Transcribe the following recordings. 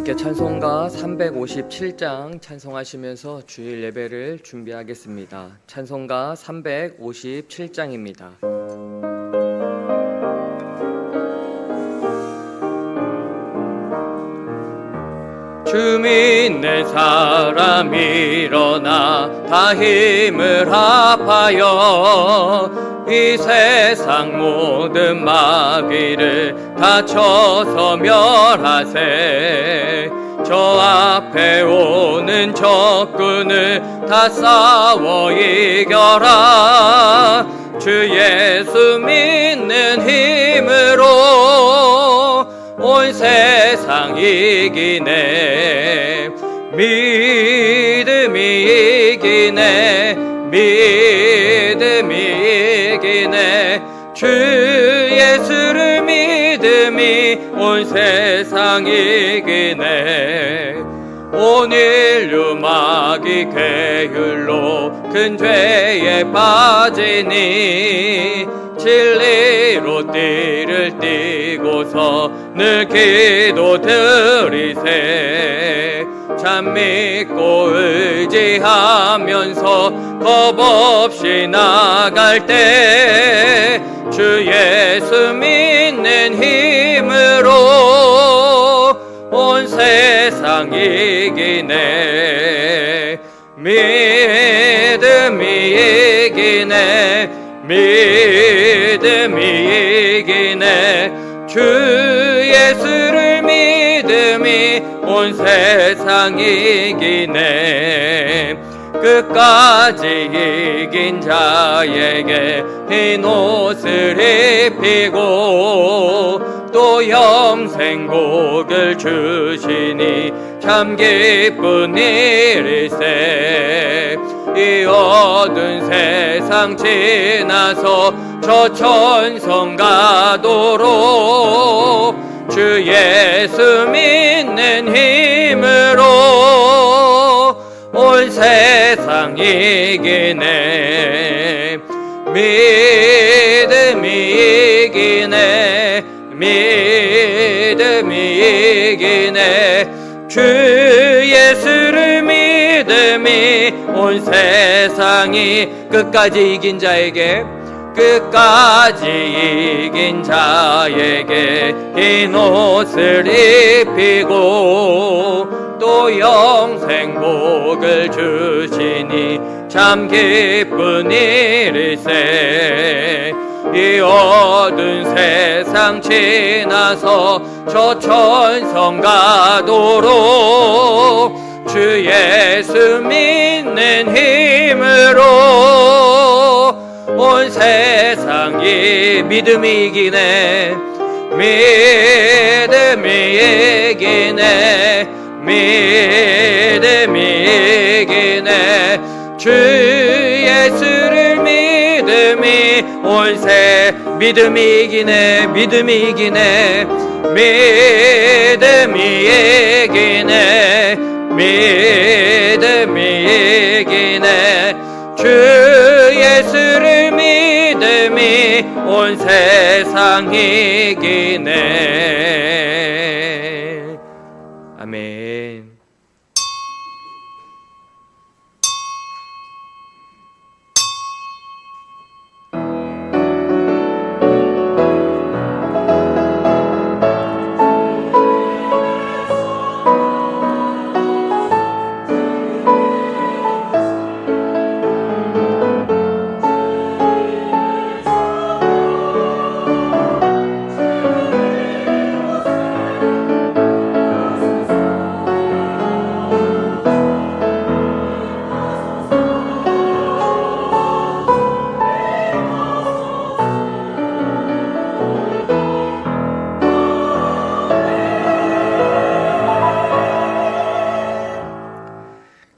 함께 찬송가 357장 찬송하시면서 주일 예배를 준비하겠습니다. 찬송가 357장입니다. 주 믿는 사람 일어나 다 힘을 합하여 이 세상 모든 마귀를 다 쳐서 멸하세. 저 앞에 오는 적군을 다 싸워 이겨라. 주 예수 믿는 힘으로 온 세상 이기네. 믿음이 이기네. 믿음이 이기네. 주 예수를 믿음이 온 세상 이기네. 온 인류 마귀 괴율로 큰 죄에 빠지니 진리로 띠를 띠고서 늘 기도 드리세. 참 믿고 의지하면서 겁없이 나갈 때 주 예수 믿는 힘으로 온 세상 이기네. 믿음이 이기네. 믿음이 이기네. 주 예수를 믿음이 온 세상 이기네. 끝까지 이긴 자에게 흰 옷을 입히고 또 영생복을 주시니 참 기쁜 일일세. 이 어두운 세상 지나서 저 천성 가도록 주 예수 믿는 힘으로 온 세상 이기네. 믿음이 이기네. 믿음이 이기네. 주 예수를 믿음이 온 세상이 끝까지 이긴 자에게 끝까지 이긴 자에게 흰 옷을 입히고 또 영생복을 주시니 참 기쁜 일일세. 이 어두운 세상 지나서 저 천성 가도록 주 예수 믿는 힘으로 온 세상이 믿음이 이기네. 믿음이 이기네. 믿음이 이기네. 주 예수를 믿음이 온 믿음이 이기네. 믿음이 이기네. 믿음이 이기네. 믿음이 이기네. 주 예수를 믿음이 온 세상 이기네. 아멘.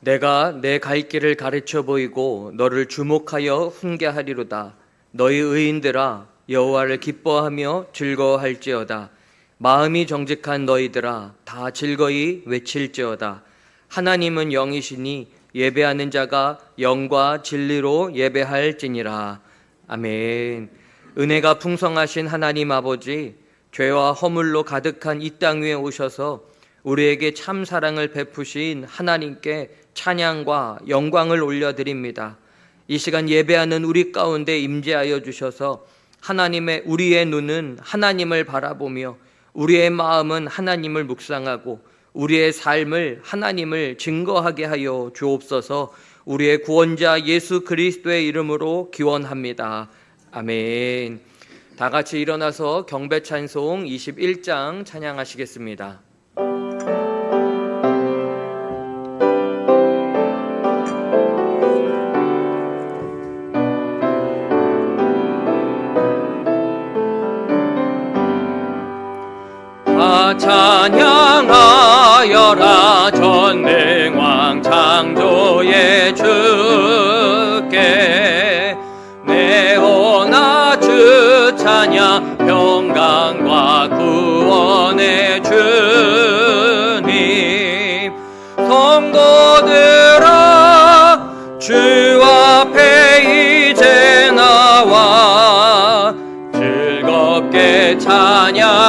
내가 내 갈 길을 가르쳐 보이고 너를 주목하여 훈계하리로다. 너희 의인들아 여호와를 기뻐하며 즐거워할지어다. 마음이 정직한 너희들아 다 즐거이 외칠지어다. 하나님은 영이시니 예배하는 자가 영과 진리로 예배할지니라. 아멘. 은혜가 풍성하신 하나님 아버지, 죄와 허물로 가득한 이 땅 위에 오셔서 우리에게 참 사랑을 베푸신 하나님께 찬양과 영광을 올려드립니다. 이 시간 예배하는 우리 가운데 임재하여 주셔서 우리의 눈은 하나님을 바라보며 우리의 마음은 하나님을 묵상하고 우리의 삶을 하나님을 증거하게 하여 주옵소서. 우리의 구원자 예수 그리스도의 이름으로 기원합니다. 아멘. 다 같이 일어나서 경배 찬송 21장 찬양하시겠습니다. 찬양하여라 전능왕 창조의 주께 내오나 주 찬양 평강과 구원의 주님 성도들아 주 앞에 이제 나와 즐겁게 찬양하여라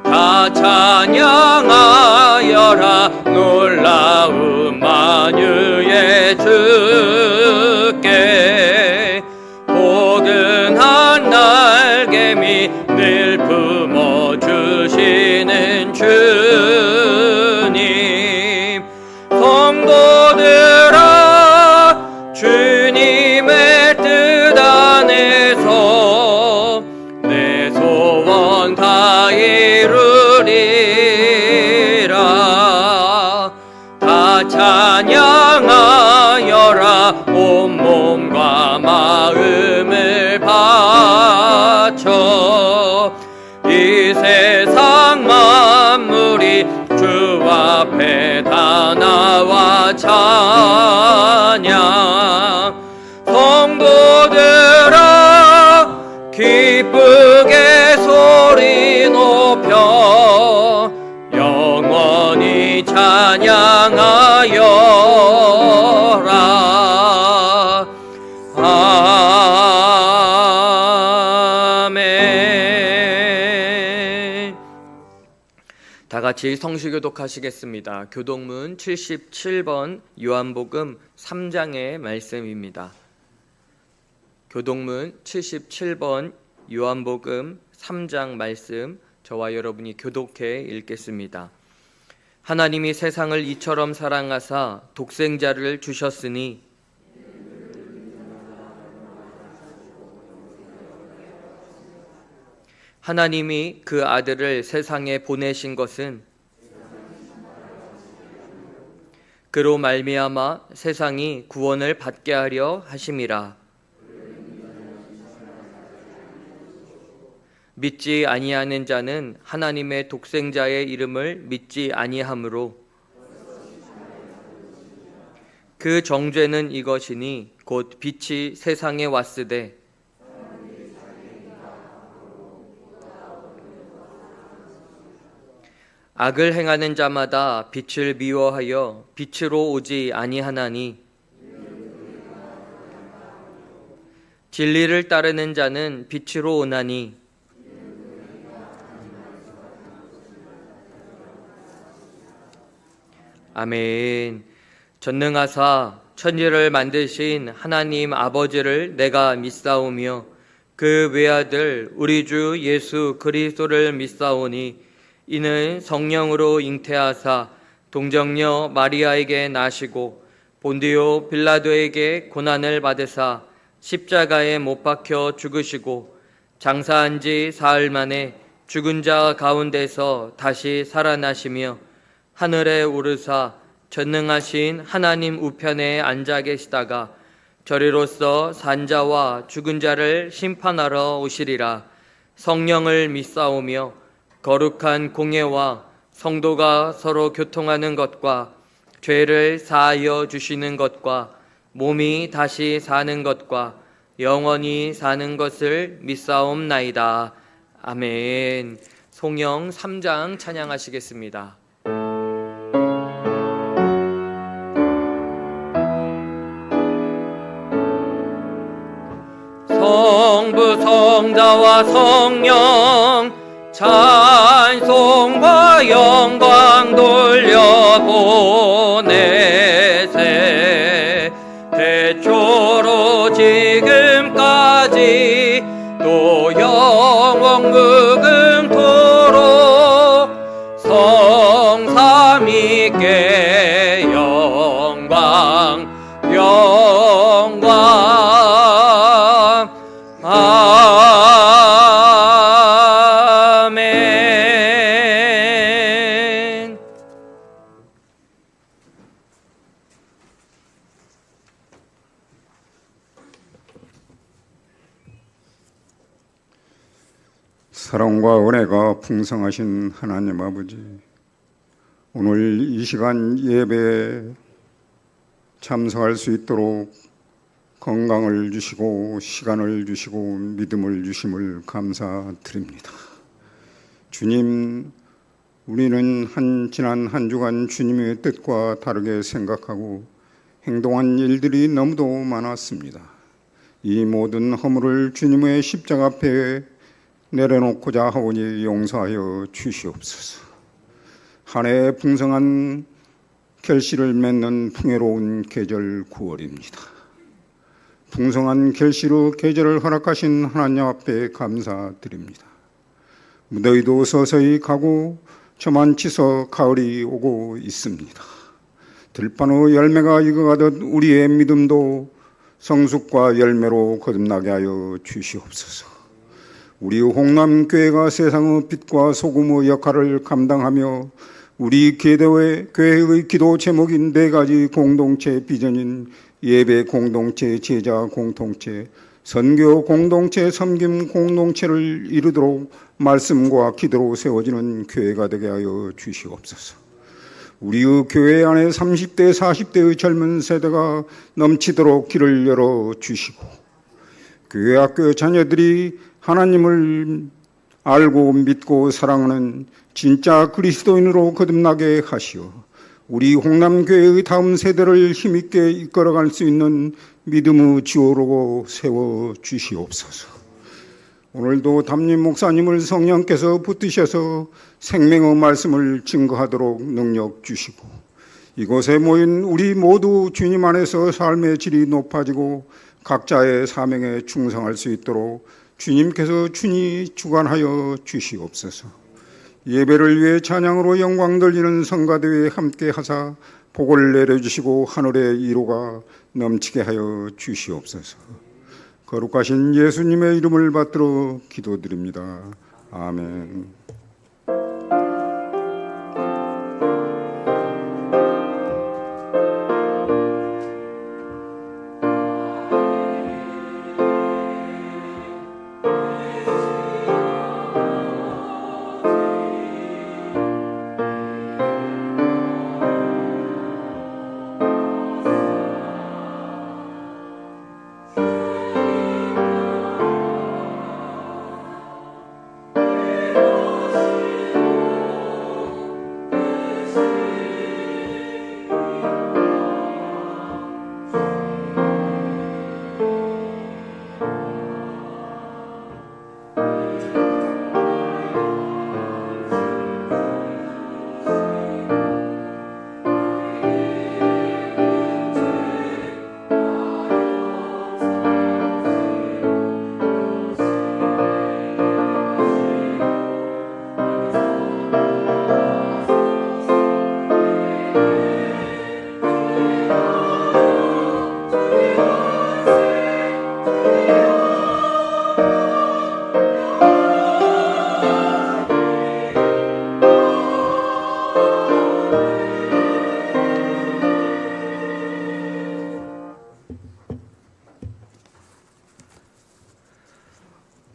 다 찬양하여라 놀라운 만유의 주께 포근한 날개미 늘 품어주시는 주님 성도들아 주님의 뜻 안에서 내 소원 다 이루리라 다 찬양하여라 온몸과 마음을 바쳐 이 세상 만물이 주 앞에 다 나와 찬양 성도들아 기쁘게 소리 높여 영원히 찬양하여라 아멘. 다 같이 성시교독하시겠습니다. 교독문 77번 요한복음 3장의 말씀입니다. 교독문 77번 요한복음 3장 말씀 저와 여러분이 교독해 읽겠습니다. 하나님이 세상을 이처럼 사랑하사 독생자를 주셨으니 하나님이 그 아들을 세상에 보내신 것은 그로 말미암아 세상이 구원을 받게 하려 하심이라. 믿지 아니하는 자는 하나님의 독생자의 이름을 믿지 아니하므로 그 정죄는 이것이니 곧 빛이 세상에 왔으되 악을 행하는 자마다 빛을 미워하여 빛으로 오지 아니하나니 진리를 따르는 자는 빛으로 오나니 아멘. 전능하사 천지를 만드신 하나님 아버지를 내가 믿사오며 그 외아들 우리 주 예수 그리스도를 믿사오니 이는 성령으로 잉태하사 동정녀 마리아에게 나시고 본디오 빌라도에게 고난을 받으사 십자가에 못 박혀 죽으시고 장사한 지 사흘 만에 죽은 자 가운데서 다시 살아나시며 하늘에 오르사 전능하신 하나님 우편에 앉아 계시다가 저리로서 산자와 죽은 자를 심판하러 오시리라. 성령을 믿사오며 거룩한 공예와 성도가 서로 교통하는 것과 죄를 사하여 주시는 것과 몸이 다시 사는 것과 영원히 사는 것을 믿사옵나이다. 아멘. 송영 3장 찬양하시겠습니다. 성부 성자와 성령 찬송과 영광 돌려보내세. 태초로 지금까지 또 영원 무금토록 성삼위께 영광 아멘. 사랑과 은혜가 풍성하신 하나님 아버지, 오늘 이 시간 예배에 참석할 수 있도록 건강을 주시고 시간을 주시고 믿음을 주심을 감사드립니다. 주님, 우리는 지난 한 주간 주님의 뜻과 다르게 생각하고 행동한 일들이 너무도 많았습니다. 이 모든 허물을 주님의 십자가 앞에 내려놓고자 하오니 용서하여 주시옵소서. 한 해의 풍성한 결실을 맺는 풍요로운 계절 9월입니다. 풍성한 결실의 계절을 허락하신 하나님 앞에 감사드립니다. 무더위도 서서히 가고 저만치서 가을이 오고 있습니다. 들판의 열매가 익어가듯 우리의 믿음도 성숙과 열매로 거듭나게 하여 주시옵소서. 우리 홍남교회가 세상의 빛과 소금의 역할을 감당하며 우리 교회의 기도 제목인 4가지 공동체 비전인 예배 공동체, 제자 공동체, 선교 공동체, 섬김 공동체를 이루도록 말씀과 기도로 세워지는 교회가 되게 하여 주시옵소서. 우리의 교회 안에 30대, 40대의 젊은 세대가 넘치도록 길을 열어주시고 교회 학교 자녀들이 하나님을 알고 믿고 사랑하는 진짜 그리스도인으로 거듭나게 하시어 우리 홍남교회의 다음 세대를 힘있게 이끌어갈 수 있는 믿음의 지호로 세워주시옵소서. 오늘도 담임 목사님을 성령께서 붙드셔서 생명의 말씀을 증거하도록 능력 주시고 이곳에 모인 우리 모두 주님 안에서 삶의 질이 높아지고 각자의 사명에 충성할 수 있도록 주님께서 친히 주관하여 주시옵소서. 예배를 위해 찬양으로 영광 돌리는 성가대회에 함께 하사 복을 내려주시고 하늘의 이로가 넘치게 하여 주시옵소서. 거룩하신 예수님의 이름을 받들어 기도드립니다. 아멘.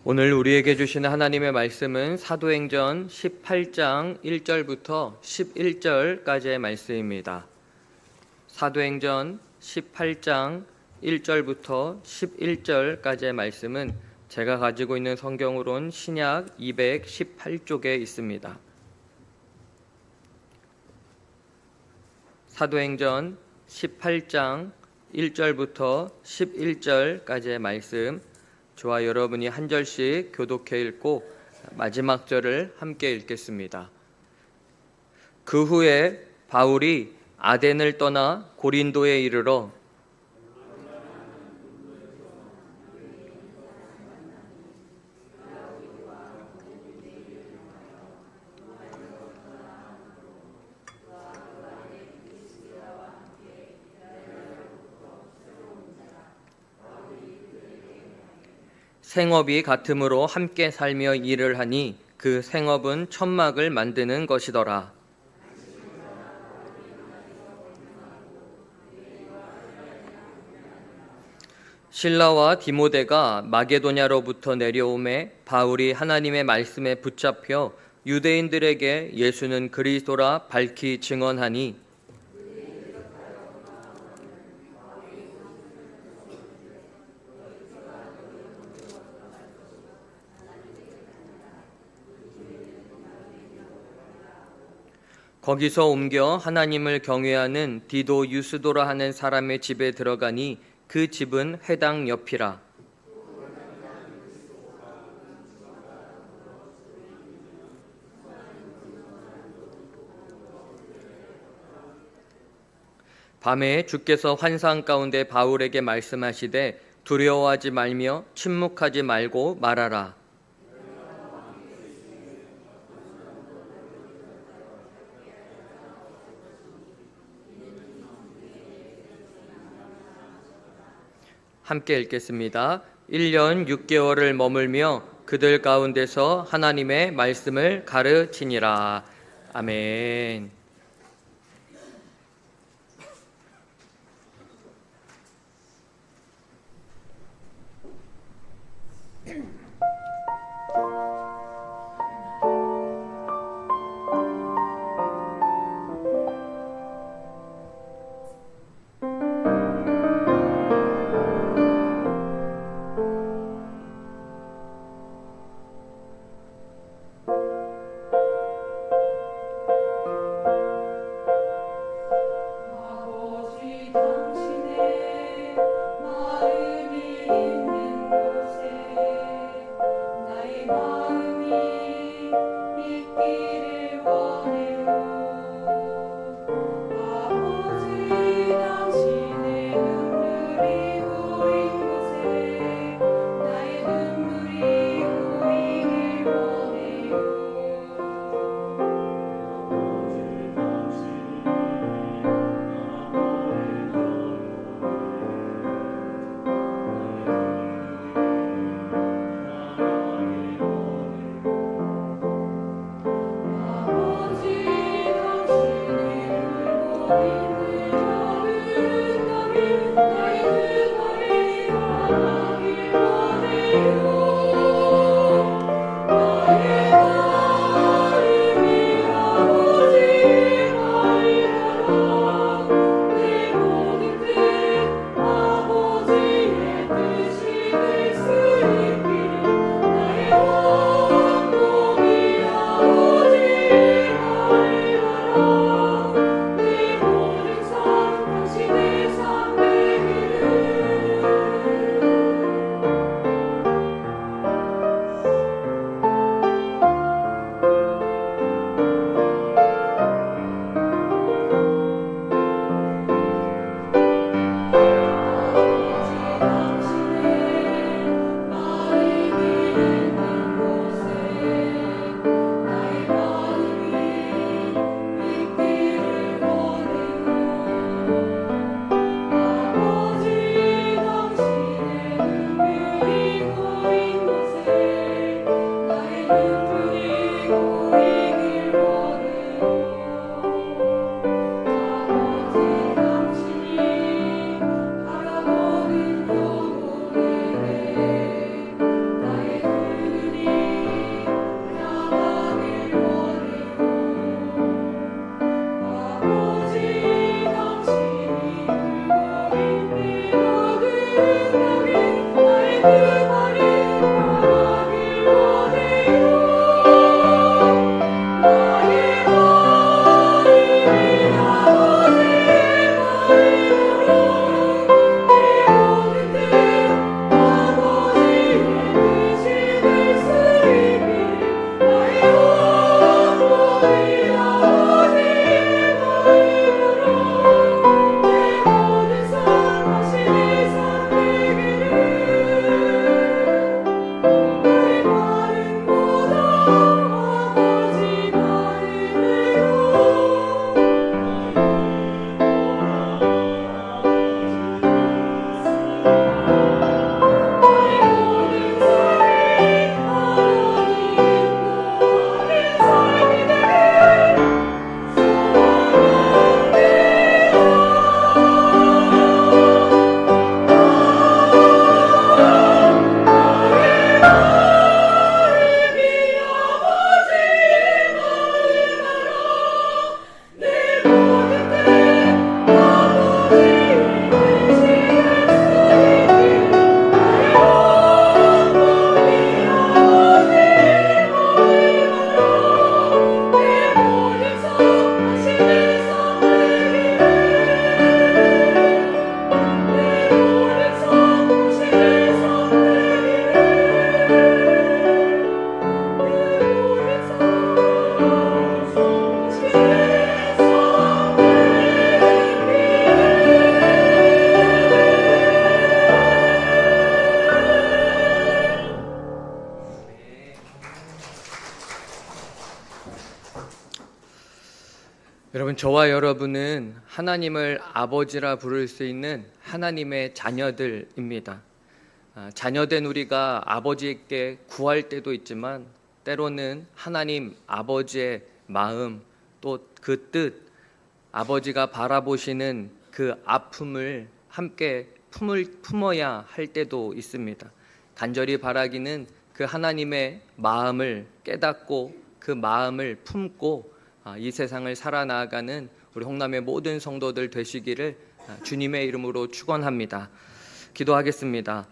오늘 우리에게 주시는 하나님의 말씀은 사도행전 18장 1절부터 11절까지의 말씀입니다. 사도행전 18장 1절부터 11절까지의 말씀은 제가 가지고 있는 성경으론 신약 218쪽에 있습니다. 사도행전 18장 1절부터 11절까지의 말씀, 저와 여러분이 한 절씩 교독해 읽고 마지막 절을 함께 읽겠습니다. 그 후에 바울이 아덴을 떠나 고린도에 이르러 생업이 같음으로 함께 살며 일을 하니 그 생업은 천막을 만드는 것이더라. 실라와 디모데가 마게도냐로부터 내려오매 바울이 하나님의 말씀에 붙잡혀 유대인들에게 예수는 그리스도라 밝히 증언하니 거기서 옮겨 하나님을 경외하는 디도 유스도라 하는 사람의 집에 들어가니 그 집은 회당 옆이라. 밤에 주께서 환상 가운데 바울에게 말씀하시되 두려워하지 말며 침묵하지 말고 말하라. 함께 읽겠습니다. 1년 6개월을 머물며 그들 가운데서 하나님의 말씀을 가르치니라. 아멘. 여러분, 저와 여러분은 하나님을 아버지라 부를 수 있는 하나님의 자녀들입니다. 자녀된 우리가 아버지께 구할 때도 있지만 때로는 하나님 아버지의 마음, 또 그 뜻, 아버지가 바라보시는 그 아픔을 함께 품어야 할 때도 있습니다. 간절히 바라기는 그 하나님의 마음을 깨닫고 그 마음을 품고 이 세상을 살아나가는 우리 홍남의 모든 성도들 되시기를 주님의 이름으로 축원합니다. 기도하겠습니다.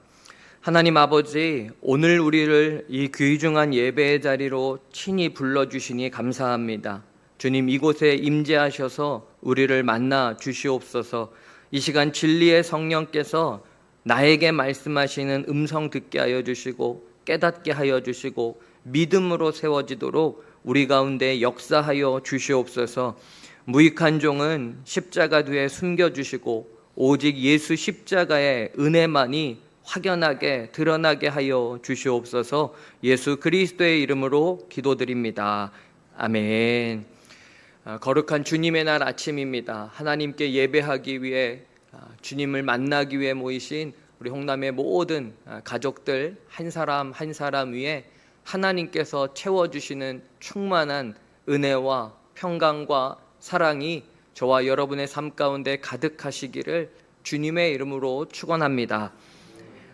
하나님 아버지, 오늘 우리를 이 귀중한 예배의 자리로 친히 불러주시니 감사합니다. 주님, 이곳에 임재하셔서 우리를 만나 주시옵소서. 이 시간 진리의 성령께서 나에게 말씀하시는 음성 듣게 하여 주시고 깨닫게 하여 주시고 믿음으로 세워지도록 우리 가운데 역사하여 주시옵소서. 무익한 종은 십자가 뒤에 숨겨주시고 오직 예수 십자가의 은혜만이 확연하게 드러나게 하여 주시옵소서. 예수 그리스도의 이름으로 기도드립니다. 아멘. 거룩한 주님의 날 아침입니다. 하나님께 예배하기 위해 주님을 만나기 위해 모이신 우리 홍남의 모든 가족들 한 사람 한 사람 위에 하나님께서 채워주시는 충만한 은혜와 평강과 사랑이 저와 여러분의 삶 가운데 가득하시기를 주님의 이름으로 축원합니다.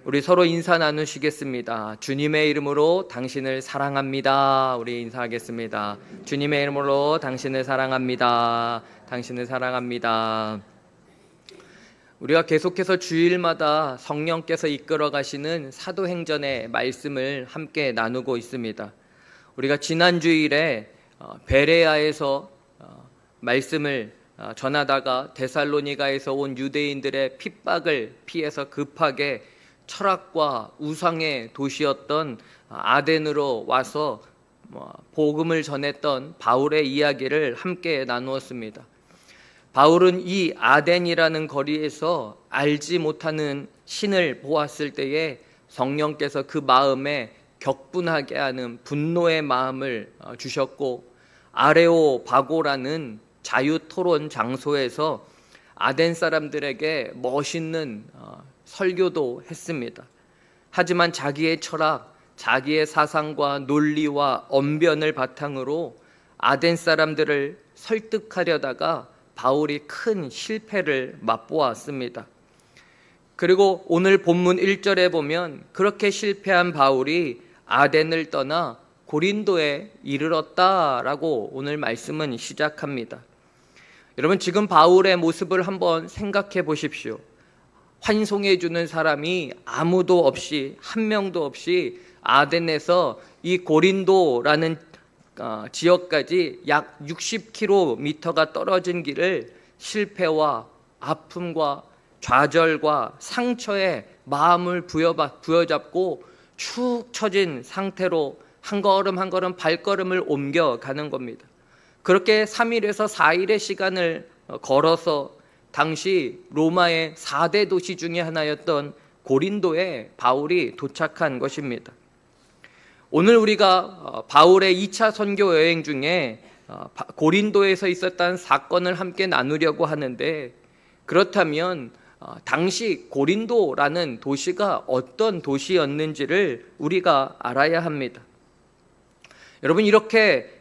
우리 서로 인사 나누시겠습니다. 주님의 이름으로 당신을 사랑합니다. 우리 인사하겠습니다. 주님의 이름으로 당신을 사랑합니다. 당신을 사랑합니다. 우리가 계속해서 주일마다 성령께서 이끌어 가시는 사도행전의 말씀을 함께 나누고 있습니다. 우리가 지난 주일에 베레아에서 말씀을 전하다가 데살로니가에서 온 유대인들의 핍박을 피해서 급하게 철학과 우상의 도시였던 아덴으로 와서 복음을 전했던 바울의 이야기를 함께 나누었습니다. 바울은 이 아덴이라는 거리에서 알지 못하는 신을 보았을 때에 성령께서 그 마음에 격분하게 하는 분노의 마음을 주셨고, 아레오바고라는 자유토론 장소에서 아덴 사람들에게 멋있는 설교도 했습니다. 하지만 자기의 철학, 자기의 사상과 논리와 언변을 바탕으로 아덴 사람들을 설득하려다가 바울이 큰 실패를 맛보았습니다. 그리고 오늘 본문 1절에 보면 그렇게 실패한 바울이 아덴을 떠나 고린도에 이르렀다라고 오늘 말씀은 시작합니다. 여러분, 지금 바울의 모습을 한번 생각해 보십시오. 환송해 주는 사람이 아무도 없이, 한 명도 없이 아덴에서 이 고린도라는 지역까지 약 60km가 떨어진 길을 실패와 아픔과 좌절과 상처에 마음을 부여잡고 축 처진 상태로 한 걸음 한 걸음 발걸음을 옮겨가는 겁니다. 그렇게 3일에서 4일의 시간을 걸어서 당시 로마의 4대 도시 중에 하나였던 고린도에 바울이 도착한 것입니다. 오늘 우리가 바울의 2차 선교 여행 중에 고린도에서 있었던 사건을 함께 나누려고 하는데, 그렇다면 당시 고린도라는 도시가 어떤 도시였는지를 우리가 알아야 합니다. 여러분, 이렇게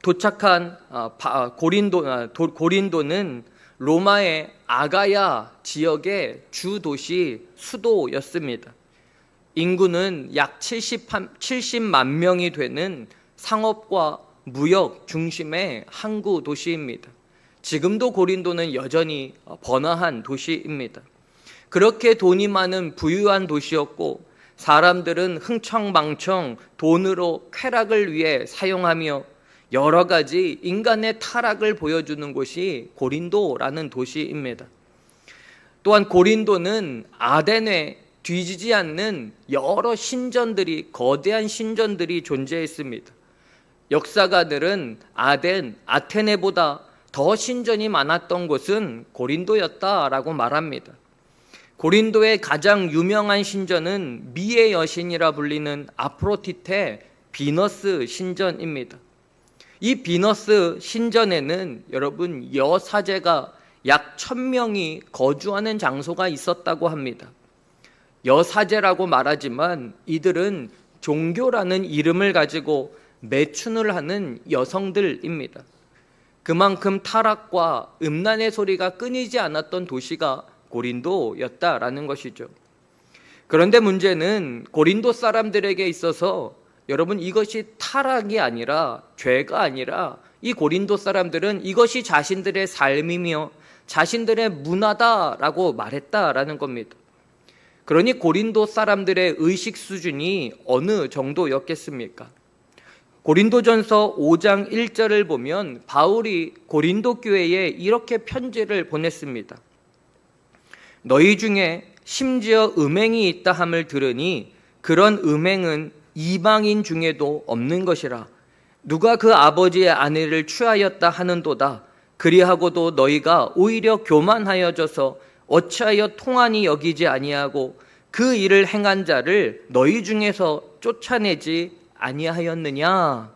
도착한 고린도는 로마의 아가야 지역의 주도시 수도였습니다. 인구는 약 70만 명이 되는 상업과 무역 중심의 항구 도시입니다. 지금도 고린도는 여전히 번화한 도시입니다. 그렇게 돈이 많은 부유한 도시였고, 사람들은 흥청망청 돈으로 쾌락을 위해 사용하며 여러 가지 인간의 타락을 보여주는 곳이 고린도라는 도시입니다. 또한 고린도는 아덴에 뒤지지 않는 여러 신전들이, 거대한 신전들이 존재했습니다. 역사가들은 아테네보다 더 신전이 많았던 곳은 고린도였다라고 말합니다. 고린도의 가장 유명한 신전은 미의 여신이라 불리는 아프로디테 비너스 신전입니다. 이 비너스 신전에는 여러분 여사제가 약 1000명이 거주하는 장소가 있었다고 합니다. 여사제라고 말하지만 이들은 종교라는 이름을 가지고 매춘을 하는 여성들입니다. 그만큼 타락과 음란의 소리가 끊이지 않았던 도시가 고린도였다라는 것이죠. 그런데 문제는 고린도 사람들에게 있어서 여러분 이것이 타락이 아니라 죄가 아니라 이 고린도 사람들은 이것이 자신들의 삶이며 자신들의 문화다라고 말했다라는 겁니다. 그러니 고린도 사람들의 의식 수준이 어느 정도였겠습니까? 고린도전서 5장 1절을 보면 바울이 고린도 교회에 이렇게 편지를 보냈습니다. 너희 중에 심지어 음행이 있다 함을 들으니 그런 음행은 이방인 중에도 없는 것이라. 누가 그 아버지의 아내를 취하였다 하는도다. 그리하고도 너희가 오히려 교만하여져서 어찌하여 통한이 여기지 아니하고 그 일을 행한 자를 너희 중에서 쫓아내지 아니하였느냐.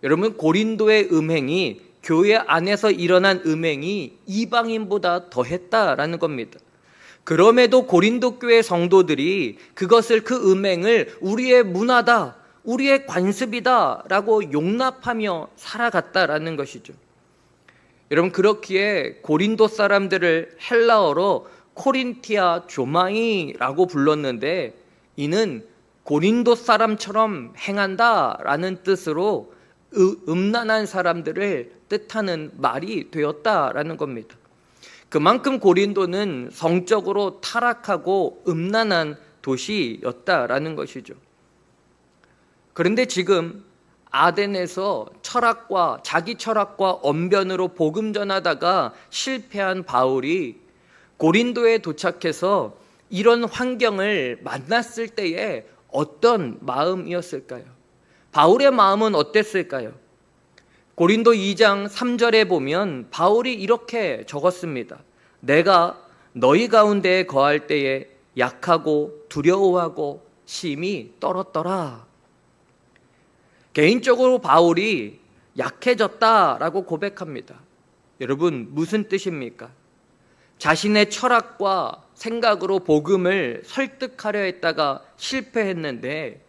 여러분, 고린도의 음행이 교회 안에서 일어난 음행이 이방인보다 더했다라는 겁니다. 그럼에도 고린도 교회 성도들이 그것을 그 음행을 우리의 문화다, 우리의 관습이다라고 용납하며 살아갔다라는 것이죠. 여러분, 그렇기에 고린도 사람들을 헬라어로 코린티아 조마이라고 불렀는데 이는 고린도 사람처럼 행한다라는 뜻으로 음란한 사람들을 뜻하는 말이 되었다라는 겁니다. 그만큼 고린도는 성적으로 타락하고 음란한 도시였다라는 것이죠. 그런데 지금 아덴에서 자기 철학과 언변으로 복음 전하다가 실패한 바울이 고린도에 도착해서 이런 환경을 만났을 때에 어떤 마음이었을까요? 바울의 마음은 어땠을까요? 고린도 2장 3절에 보면 바울이 이렇게 적었습니다. 내가 너희 가운데에 거할 때에 약하고 두려워하고 심히 떨었더라. 개인적으로 바울이 약해졌다라고 고백합니다. 여러분, 무슨 뜻입니까? 자신의 철학과 생각으로 복음을 설득하려 했다가 실패했는데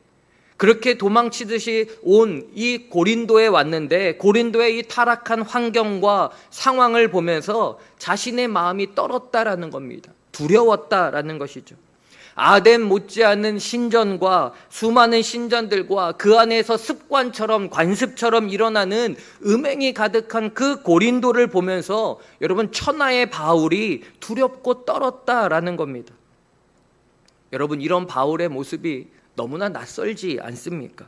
그렇게 도망치듯이 온 이 고린도에 왔는데 고린도의 이 타락한 환경과 상황을 보면서 자신의 마음이 떨었다라는 겁니다. 두려웠다라는 것이죠. 아덴 못지않은 신전과 수많은 신전들과 그 안에서 습관처럼 관습처럼 일어나는 음행이 가득한 그 고린도를 보면서 여러분 천하의 바울이 두렵고 떨었다라는 겁니다. 여러분, 이런 바울의 모습이 너무나 낯설지 않습니까?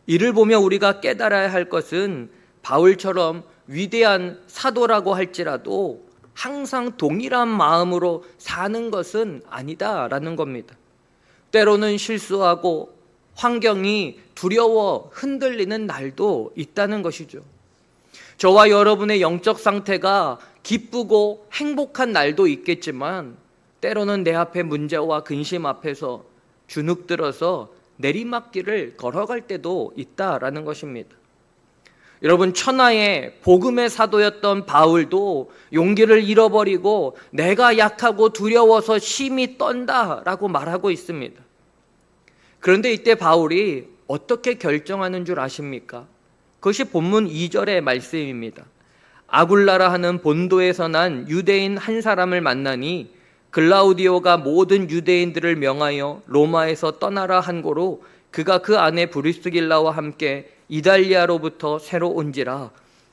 이를 보며 우리가 깨달아야 할 것은 바울처럼 위대한 사도라고 할지라도 항상 동일한 마음으로 사는 것은 아니다라는 겁니다. 때로는 실수하고 환경이 두려워 흔들리는 날도 있다는 것이죠. 저와 여러분의 영적 상태가 기쁘고 행복한 날도 있겠지만 때로는 내 앞에 문제와 근심 앞에서 주눅들어서 내리막길을 걸어갈 때도 있다라는 것입니다. 여러분, 천하의 복음의 사도였던 바울도 용기를 잃어버리고 내가 약하고 두려워서 심히 떤다라고 말하고 있습니다. 그런데 이때 바울이 어떻게 결정하는 줄 아십니까? 그것이 본문 2절의 말씀입니다. 아굴라라 하는 본도에서 난 유대인 한 사람을 만나니 글라우디오가 모든 유대인들을 명하여 로마에서 떠나라 한 고로 그가 그 아내 브리스길라와 함께 이달리아로부터 새로 온지라.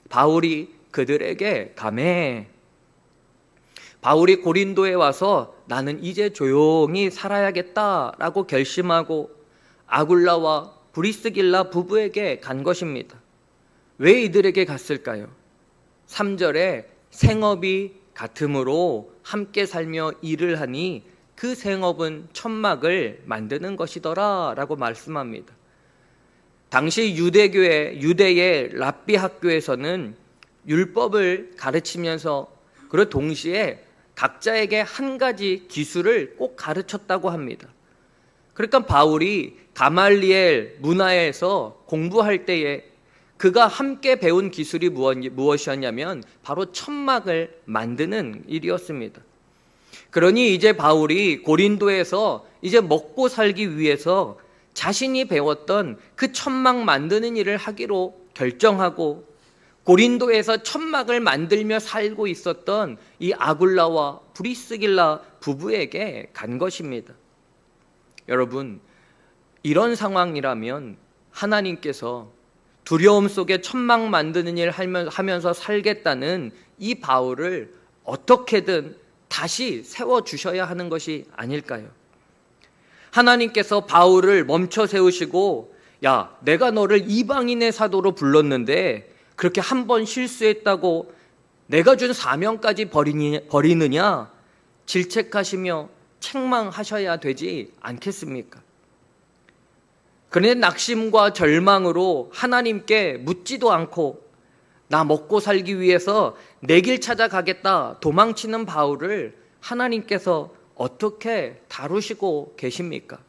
바울이 그들에게 가매. 바울이 고린도에 와서 나는 이제 조용히 살아야겠다라고 결심하고 아굴라와 브리스길라 부부에게 간 것입니다. 왜 이들에게 갔을까요? 3절에 생업이 같으므로 함께 살며 일을 하니 그 생업은 천막을 만드는 것이더라 라고 말씀합니다. 당시 유대의 랍비 학교에서는 율법을 가르치면서 그리고 동시에 각자에게 한 가지 기술을 꼭 가르쳤다고 합니다. 그러니까 바울이 가말리엘 문화에서 공부할 때에 그가 함께 배운 기술이 무엇이었냐면 바로 천막을 만드는 일이었습니다. 그러니 이제 바울이 고린도에서 이제 먹고 살기 위해서 자신이 배웠던 그 천막 만드는 일을 하기로 결정하고 고린도에서 천막을 만들며 살고 있었던 이 아굴라와 브리스길라 부부에게 간 것입니다. 여러분, 이런 상황이라면 하나님께서 두려움 속에 천막 만드는 일 하면서 살겠다는 이 바울을 어떻게든 다시 세워주셔야 하는 것이 아닐까요? 하나님께서 바울을 멈춰 세우시고, 야, 내가 너를 이방인의 사도로 불렀는데 그렇게 한 번 실수했다고 내가 준 사명까지 버리느냐? 질책하시며 책망하셔야 되지 않겠습니까? 그런데 낙심과 절망으로 하나님께 묻지도 않고 나 먹고 살기 위해서 내 길 찾아가겠다 도망치는 바울을 하나님께서 어떻게 다루시고 계십니까?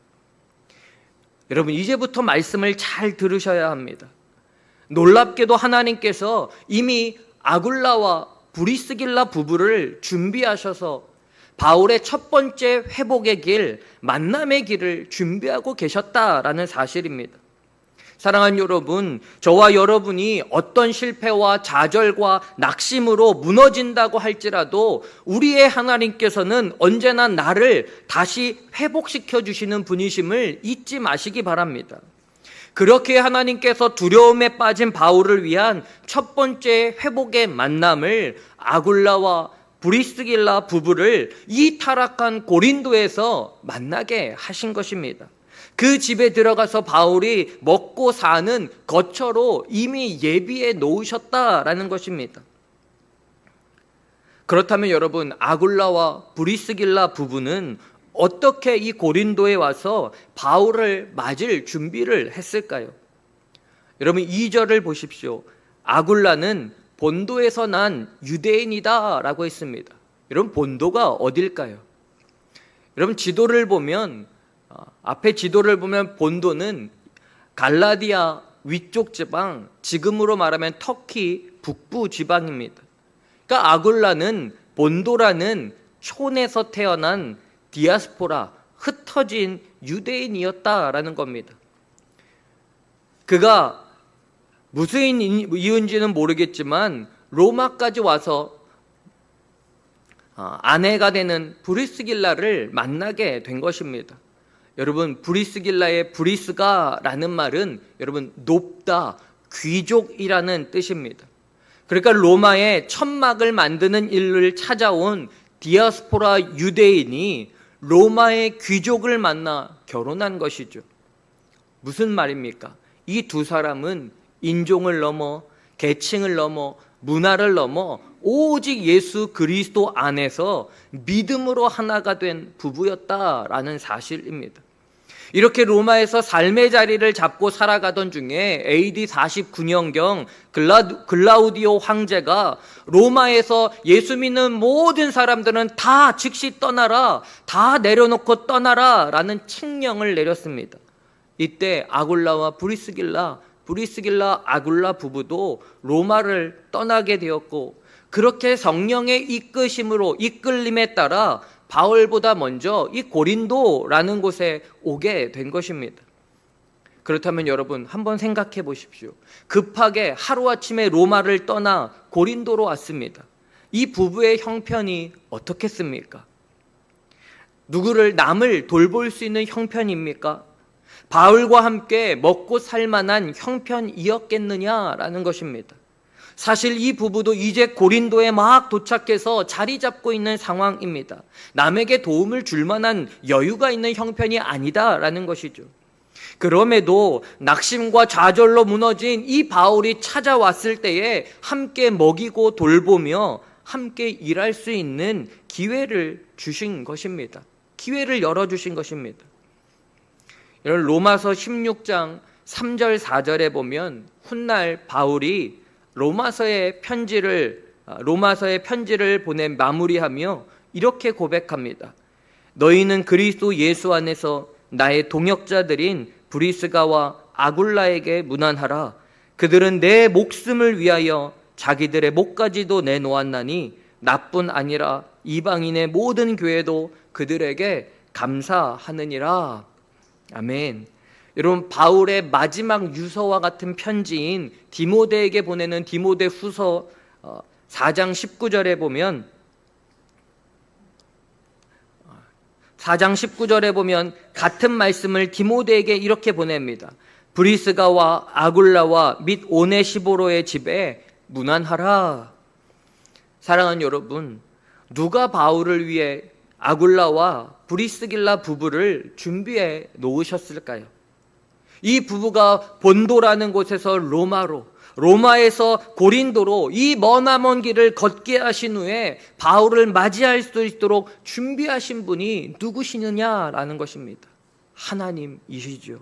여러분, 이제부터 말씀을 잘 들으셔야 합니다. 놀랍게도 하나님께서 이미 아굴라와 브리스길라 부부를 준비하셔서 바울의 첫 번째 회복의 길, 만남의 길을 준비하고 계셨다라는 사실입니다. 사랑하는 여러분, 저와 여러분이 어떤 실패와 좌절과 낙심으로 무너진다고 할지라도 우리의 하나님께서는 언제나 나를 다시 회복시켜 주시는 분이심을 잊지 마시기 바랍니다. 그렇게 하나님께서 두려움에 빠진 바울을 위한 첫 번째 회복의 만남을 아굴라와 브리스길라 부부를 이 타락한 고린도에서 만나게 하신 것입니다. 그 집에 들어가서 바울이 먹고 사는 거처로 이미 예비해 놓으셨다라는 것입니다. 그렇다면 여러분, 아굴라와 브리스길라 부부는 어떻게 이 고린도에 와서 바울을 맞을 준비를 했을까요? 여러분, 2절을 보십시오. 아굴라는 본도에서 난 유대인이다 라고 했습니다. 여러분, 본도가 어딜까요? 여러분, 지도를 보면 앞에 지도를 보면 본도는 갈라디아 위쪽 지방, 지금으로 말하면 터키 북부 지방입니다. 그러니까 아굴라는 본도라는 촌에서 태어난 디아스포라, 흩어진 유대인이었다라는 겁니다. 그가 무슨 이유인지는 모르겠지만 로마까지 와서 아내가 되는 브리스길라를 만나게 된 것입니다. 여러분, 브리스길라의 브리스가라는 말은 여러분 높다, 귀족이라는 뜻입니다. 그러니까 로마의 천막을 만드는 일을 찾아온 디아스포라 유대인이 로마의 귀족을 만나 결혼한 것이죠. 무슨 말입니까? 이 두 사람은 인종을 넘어, 계층을 넘어, 문화를 넘어 오직 예수 그리스도 안에서 믿음으로 하나가 된 부부였다라는 사실입니다. 이렇게 로마에서 삶의 자리를 잡고 살아가던 중에 AD 49년경 글라우디오 황제가 로마에서 예수 믿는 모든 사람들은 다 즉시 떠나라, 다 내려놓고 떠나라 라는 칙령을 내렸습니다. 이때 아굴라와 브리스길라 아굴라 부부도 로마를 떠나게 되었고, 그렇게 성령의 이끌림에 따라 바울보다 먼저 이 고린도라는 곳에 오게 된 것입니다. 그렇다면 여러분, 한번 생각해 보십시오. 급하게 하루아침에 로마를 떠나 고린도로 왔습니다. 이 부부의 형편이 어떻겠습니까? 남을 돌볼 수 있는 형편입니까? 바울과 함께 먹고 살 만한 형편이었겠느냐라는 것입니다. 사실 이 부부도 이제 고린도에 막 도착해서 자리 잡고 있는 상황입니다. 남에게 도움을 줄 만한 여유가 있는 형편이 아니다라는 것이죠. 그럼에도 낙심과 좌절로 무너진 이 바울이 찾아왔을 때에 함께 먹이고 돌보며 함께 일할 수 있는 기회를 주신 것입니다. 기회를 열어주신 것입니다. 로마서 16장 3절 4절에 보면 훗날 바울이 로마서의 편지를 보내 마무리하며 이렇게 고백합니다. 너희는 그리스도 예수 안에서 나의 동역자들인 브리스가와 아굴라에게 문안하라. 그들은 내 목숨을 위하여 자기들의 목까지도 내놓았나니 나뿐 아니라 이방인의 모든 교회도 그들에게 감사하느니라. 아멘. 여러분, 바울의 마지막 유서와 같은 편지인 디모데에게 보내는 디모데 후서 4장 19절에 보면 4장 19절에 보면 같은 말씀을 디모데에게 이렇게 보냅니다. 브리스가와 아굴라와 및 오네시보로의 집에 문안하라. 사랑하는 여러분, 누가 바울을 위해 아굴라와 브리스길라 부부를 준비해 놓으셨을까요? 이 부부가 본도라는 곳에서 로마에서 고린도로 이 머나먼 길을 걷게 하신 후에 바울을 맞이할 수 있도록 준비하신 분이 누구시느냐라는 것입니다. 하나님이시죠.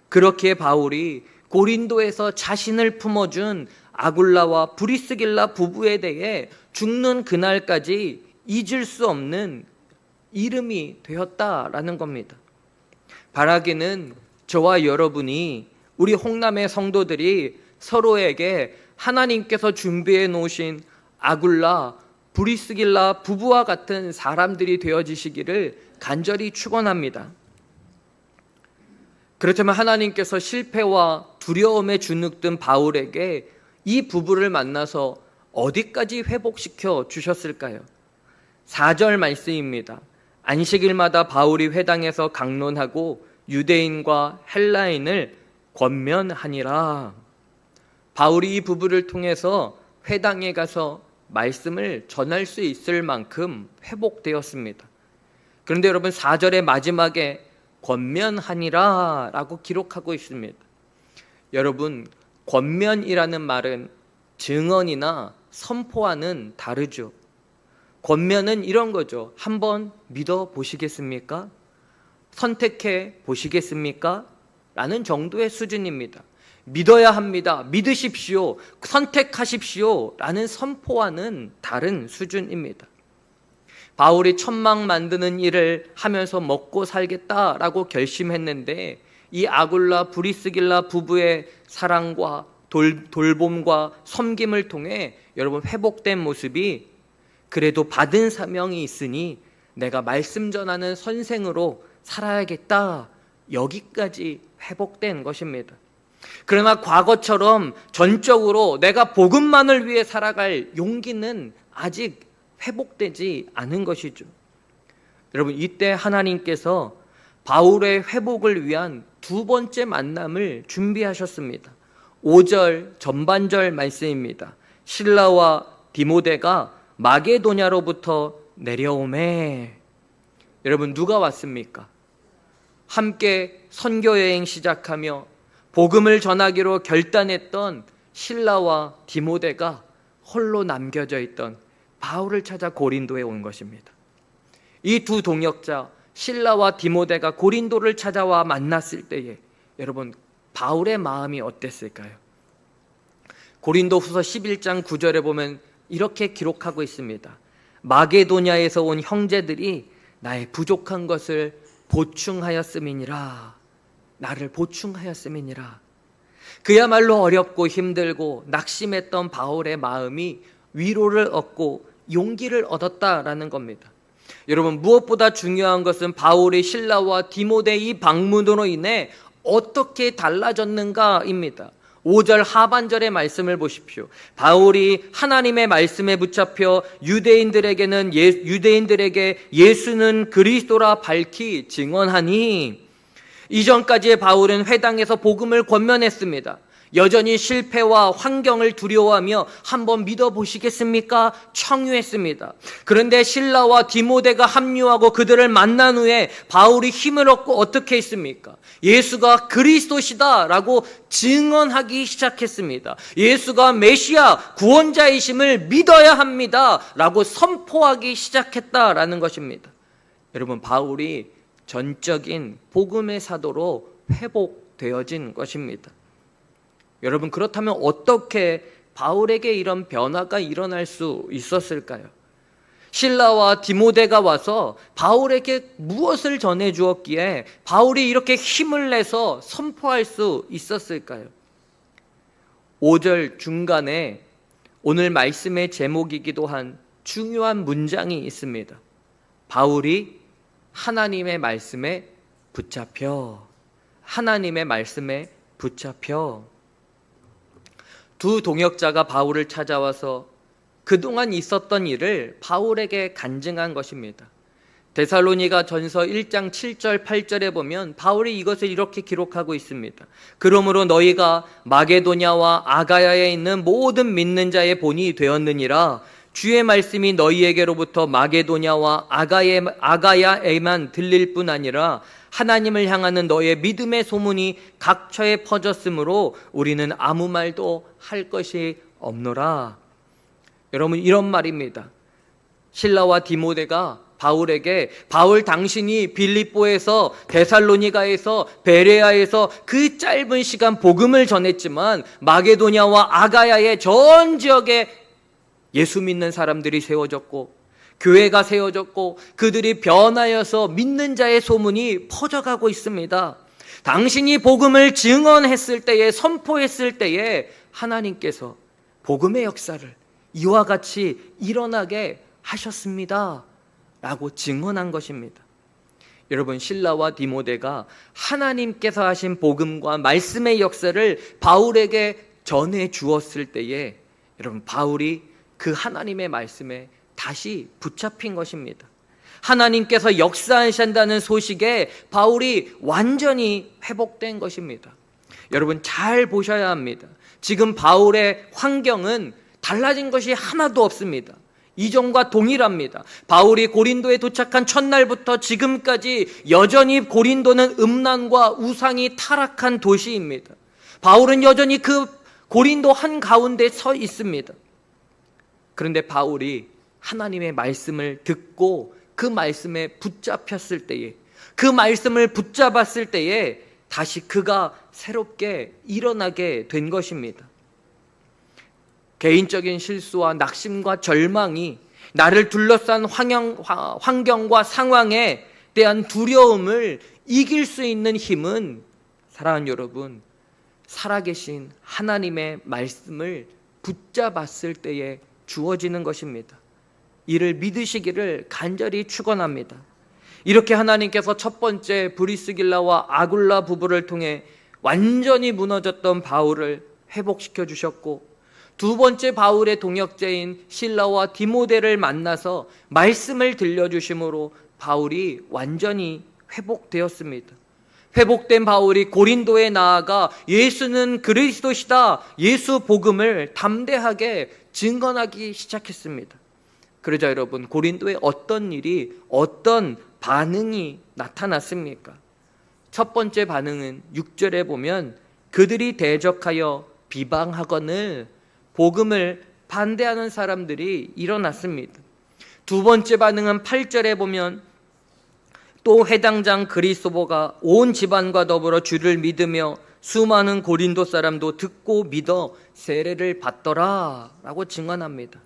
그렇게 바울이 고린도에서 자신을 품어준 아굴라와 브리스길라 부부에 대해 죽는 그날까지 잊을 수 없는 이름이 되었다라는 겁니다. 바라기는 저와 여러분이, 우리 홍남의 성도들이 서로에게 하나님께서 준비해 놓으신 아굴라, 브리스길라 부부와 같은 사람들이 되어지시기를 간절히 축원합니다. 그렇다면 하나님께서 실패와 두려움에 주눅든 바울에게 이 부부를 만나서 어디까지 회복시켜 주셨을까요? 4절 말씀입니다. 안식일마다 바울이 회당에서 강론하고 유대인과 헬라인을 권면하니라. 바울이 이 부부를 통해서 회당에 가서 말씀을 전할 수 있을 만큼 회복되었습니다. 그런데 여러분, 4절의 마지막에 권면하니라 라고 기록하고 있습니다. 여러분, 권면이라는 말은 증언이나 선포와는 다르죠. 권면은 이런 거죠. 한번 믿어 보시겠습니까? 선택해 보시겠습니까? 라는 정도의 수준입니다. 믿어야 합니다. 믿으십시오. 선택하십시오. 라는 선포와는 다른 수준입니다. 바울이 천막 만드는 일을 하면서 먹고 살겠다라고 결심했는데 이 아굴라 브리스길라 부부의 사랑과 돌봄과 섬김을 통해 여러분 회복된 모습이, 그래도 받은 사명이 있으니 내가 말씀 전하는 선생으로 살아야겠다, 여기까지 회복된 것입니다. 그러나 과거처럼 전적으로 내가 복음만을 위해 살아갈 용기는 아직 회복되지 않은 것이죠. 여러분, 이때 하나님께서 바울의 회복을 위한 두 번째 만남을 준비하셨습니다. 5절 전반절 말씀입니다. 실라와 디모데가 마게도냐로부터 내려오매. 여러분, 누가 왔습니까? 함께 선교 여행 시작하며 복음을 전하기로 결단했던 실라와 디모데가 홀로 남겨져 있던 바울을 찾아 고린도에 온 것입니다. 이 두 동역자 실라와 디모데가 고린도를 찾아와 만났을 때에 여러분, 바울의 마음이 어땠을까요? 고린도 후서 11장 9절에 보면 이렇게 기록하고 있습니다. 마게도냐에서 온 형제들이 나의 부족한 것을 보충하였음이니라. 나를 보충하였음이니라. 그야말로 어렵고 힘들고 낙심했던 바울의 마음이 위로를 얻고 용기를 얻었다라는 겁니다. 여러분, 무엇보다 중요한 것은 바울이 실라와 디모데의 이 방문으로 인해 어떻게 달라졌는가입니다. 5절 하반절의 말씀을 보십시오. 바울이 하나님의 말씀에 붙잡혀 유대인들에게 예수는 그리스도라 밝히 증언하니, 이전까지의 바울은 회당에서 복음을 권면했습니다. 여전히 실패와 환경을 두려워하며 한번 믿어보시겠습니까? 청유했습니다. 그런데 실라와 디모데가 합류하고 그들을 만난 후에 바울이 힘을 얻고 어떻게 했습니까? 예수가 그리스도시다 라고 증언하기 시작했습니다. 예수가 메시아 구원자이심을 믿어야 합니다 라고 선포하기 시작했다라는 것입니다. 여러분, 바울이 전적인 복음의 사도로 회복되어진 것입니다. 여러분, 그렇다면 어떻게 바울에게 이런 변화가 일어날 수 있었을까요? 실라와 디모데가 와서 바울에게 무엇을 전해 주었기에 바울이 이렇게 힘을 내서 선포할 수 있었을까요? 5절 중간에 오늘 말씀의 제목이기도 한 중요한 문장이 있습니다. 바울이 하나님의 말씀에 붙잡혀. 하나님의 말씀에 붙잡혀. 두 동역자가 바울을 찾아와서 그동안 있었던 일을 바울에게 간증한 것입니다. 데살로니가 전서 1장 7절 8절에 보면 바울이 이것을 이렇게 기록하고 있습니다. 그러므로 너희가 마게도냐와 아가야에 있는 모든 믿는 자의 본이 되었느니라. 주의 말씀이 너희에게로부터 마게도냐와 아가야에만 들릴 뿐 아니라 하나님을 향하는 너의 믿음의 소문이 각처에 퍼졌으므로 우리는 아무 말도 할 것이 없노라. 여러분, 이런 말입니다. 실라와 디모데가 바울에게 바울 당신이 빌립보에서 데살로니가에서 베레아에서 그 짧은 시간 복음을 전했지만 마게도냐와 아가야의 전 지역에 예수 믿는 사람들이 세워졌고 교회가 세워졌고 그들이 변하여서 믿는 자의 소문이 퍼져가고 있습니다. 당신이 복음을 증언했을 때에 선포했을 때에 하나님께서 복음의 역사를 이와 같이 일어나게 하셨습니다 라고 증언한 것입니다. 여러분, 실라와 디모데가 하나님께서 하신 복음과 말씀의 역사를 바울에게 전해 주었을 때에 여러분, 바울이 그 하나님의 말씀에 다시 붙잡힌 것입니다. 하나님께서 역사하신다는 소식에 바울이 완전히 회복된 것입니다. 여러분, 잘 보셔야 합니다. 지금 바울의 환경은 달라진 것이 하나도 없습니다. 이전과 동일합니다. 바울이 고린도에 도착한 첫날부터 지금까지 여전히 고린도는 음란과 우상이 타락한 도시입니다. 바울은 여전히 그 고린도 한가운데 서 있습니다. 그런데 바울이 하나님의 말씀을 듣고 그 말씀에 붙잡혔을 때에, 그 말씀을 붙잡았을 때에 다시 그가 새롭게 일어나게 된 것입니다. 개인적인 실수와 낙심과 절망이 나를 둘러싼 환경과 상황에 대한 두려움을 이길 수 있는 힘은 사랑하는 여러분, 살아계신 하나님의 말씀을 붙잡았을 때에 주어지는 것입니다. 이를 믿으시기를 간절히 축원합니다. 이렇게 하나님께서 첫 번째 브리스길라와 아굴라 부부를 통해 완전히 무너졌던 바울을 회복시켜 주셨고, 두 번째 바울의 동역자인 실라와 디모데를 만나서 말씀을 들려주심으로 바울이 완전히 회복되었습니다. 회복된 바울이 고린도에 나아가 예수는 그리스도시다, 예수 복음을 담대하게 증언하기 시작했습니다. 그러자 여러분, 고린도에 어떤 일이, 어떤 반응이 나타났습니까? 첫 번째 반응은 6절에 보면 그들이 대적하여 비방하거늘 복음을 반대하는 사람들이 일어났습니다. 두 번째 반응은 8절에 보면 또 회당장 그리스도가 온 집안과 더불어 주를 믿으며 수많은 고린도 사람도 듣고 믿어 세례를 받더라 라고 증언합니다.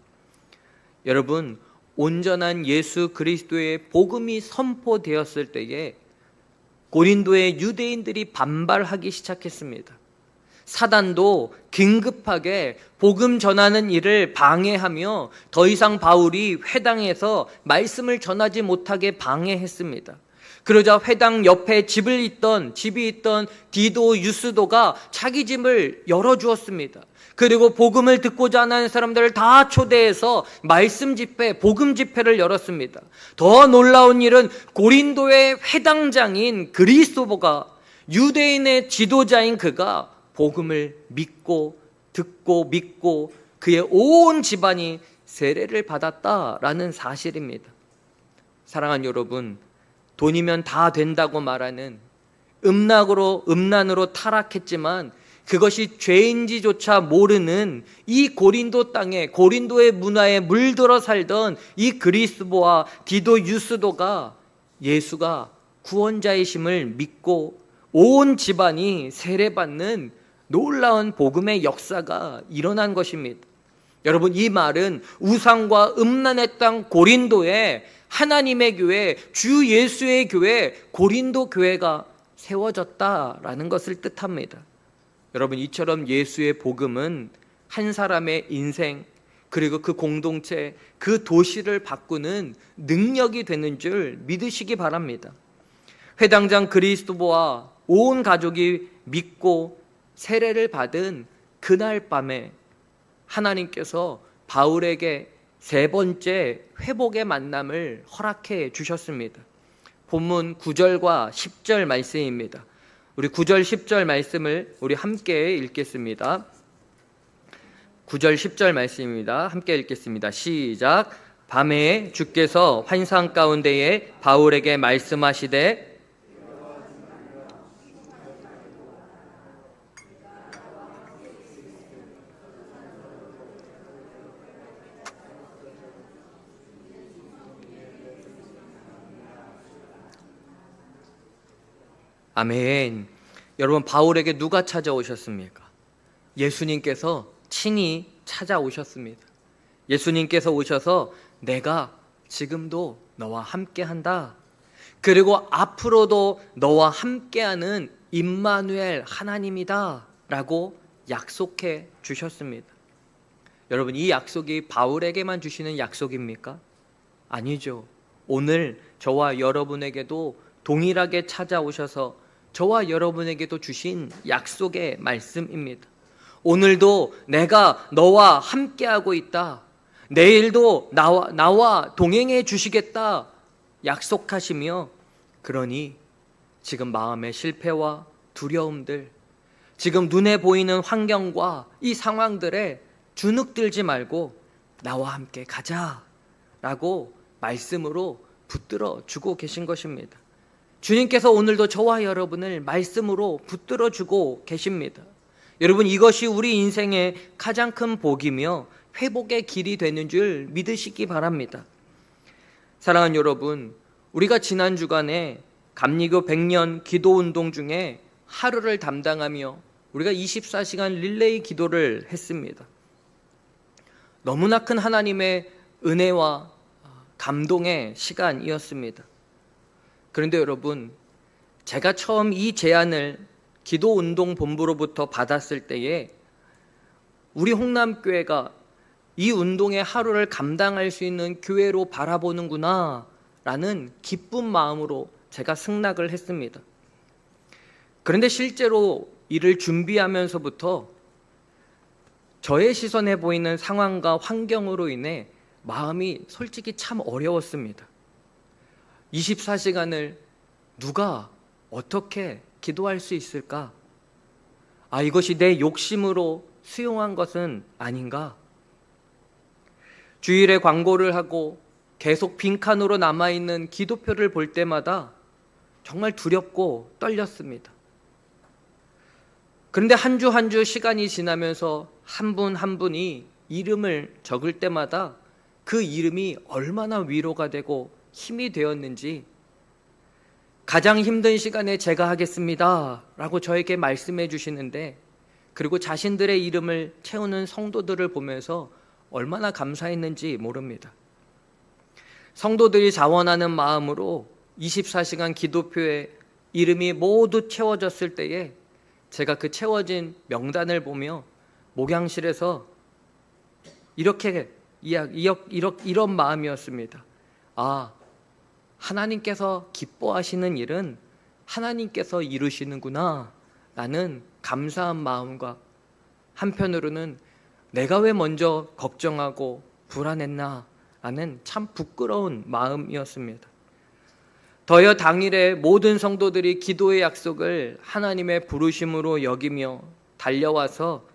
여러분, 온전한 예수 그리스도의 복음이 선포되었을 때에 고린도의 유대인들이 반발하기 시작했습니다. 사단도 긴급하게 복음 전하는 일을 방해하며 더 이상 바울이 회당에서 말씀을 전하지 못하게 방해했습니다. 그러자 회당 옆에 집이 있던 디도 유스도가 자기 집을 열어주었습니다. 그리고 복음을 듣고자 하는 사람들을 다 초대해서 말씀 집회, 복음 집회를 열었습니다. 더 놀라운 일은 고린도의 회당장인 그리스도가, 유대인의 지도자인 그가 복음을 믿고 듣고 믿고 그의 온 집안이 세례를 받았다라는 사실입니다. 사랑하는 여러분, 돈이면 다 된다고 말하는 음란으로 타락했지만 그것이 죄인지조차 모르는 이 고린도 땅에, 고린도의 문화에 물들어 살던 이 그리스도와 디도 유스도가 예수가 구원자이심을 믿고 온 집안이 세례받는 놀라운 복음의 역사가 일어난 것입니다. 여러분, 이 말은 우상과 음란의 땅 고린도에 하나님의 교회, 주 예수의 교회, 고린도 교회가 세워졌다라는 것을 뜻합니다. 여러분, 이처럼 예수의 복음은 한 사람의 인생, 그리고 그 공동체, 그 도시를 바꾸는 능력이 되는 줄 믿으시기 바랍니다. 회당장 그리스도보와 온 가족이 믿고 세례를 받은 그날 밤에 하나님께서 바울에게 세 번째 회복의 만남을 허락해 주셨습니다. 본문 9절과 10절 말씀입니다. 우리 9절 10절 말씀을 우리 함께 읽겠습니다. 9절 10절 말씀입니다. 함께 읽겠습니다. 시작. 밤에 주께서 환상 가운데에 바울에게 말씀하시되 아멘. 여러분, 바울에게 누가 찾아오셨습니까? 예수님께서 친히 찾아오셨습니다. 예수님께서 오셔서 내가 지금도 너와 함께한다. 그리고 앞으로도 너와 함께하는 임마누엘 하나님이다 라고 약속해 주셨습니다. 여러분, 이 약속이 바울에게만 주시는 약속입니까? 아니죠. 오늘 저와 여러분에게도 동일하게 찾아오셔서 저와 여러분에게도 주신 약속의 말씀입니다. 오늘도 내가 너와 함께하고 있다. 내일도 나와 동행해 주시겠다 약속하시며, 그러니 지금 마음의 실패와 두려움들, 지금 눈에 보이는 환경과 이 상황들에 주눅들지 말고 나와 함께 가자 라고 말씀으로 붙들어 주고 계신 것입니다. 주님께서 오늘도 저와 여러분을 말씀으로 붙들어 주고 계십니다. 여러분, 이것이 우리 인생의 가장 큰 복이며 회복의 길이 되는 줄 믿으시기 바랍니다. 사랑하는 여러분, 우리가 지난 주간에 감리교 100년 기도운동 중에 하루를 담당하며 우리가 24시간 릴레이 기도를 했습니다. 너무나 큰 하나님의 은혜와 감동의 시간이었습니다. 그런데 여러분, 제가 처음 이 제안을 기도운동본부로부터 받았을 때에 우리 홍남교회가 이 운동의 하루를 감당할 수 있는 교회로 바라보는구나 라는 기쁜 마음으로 제가 승낙을 했습니다. 그런데 실제로 이를 준비하면서부터 저의 시선에 보이는 상황과 환경으로 인해 마음이 솔직히 참 어려웠습니다. 24시간을 누가 어떻게 기도할 수 있을까? 이것이 내 욕심으로 수용한 것은 아닌가? 주일에 광고를 하고 계속 빈칸으로 남아있는 기도표를 볼 때마다 정말 두렵고 떨렸습니다. 그런데 한 주 한 주 시간이 지나면서 한 분 한 분이 이름을 적을 때마다 그 이름이 얼마나 위로가 되고 힘이 되었는지, 가장 힘든 시간에 제가 하겠습니다 라고 저에게 말씀해 주시는데, 그리고 자신들의 이름을 채우는 성도들을 보면서 얼마나 감사했는지 모릅니다. 성도들이 자원하는 마음으로 24시간 기도표에 이름이 모두 채워졌을 때에 제가 그 채워진 명단을 보며 목양실에서 이런 마음이었습니다. 하나님께서 기뻐하시는 일은 하나님께서 이루시는구나 라는 감사한 마음과, 한편으로는 내가 왜 먼저 걱정하고 불안했나 라는 참 부끄러운 마음이었습니다. 더여 당일에 모든 성도들이 기도의 약속을 하나님의 부르심으로 여기며 달려와서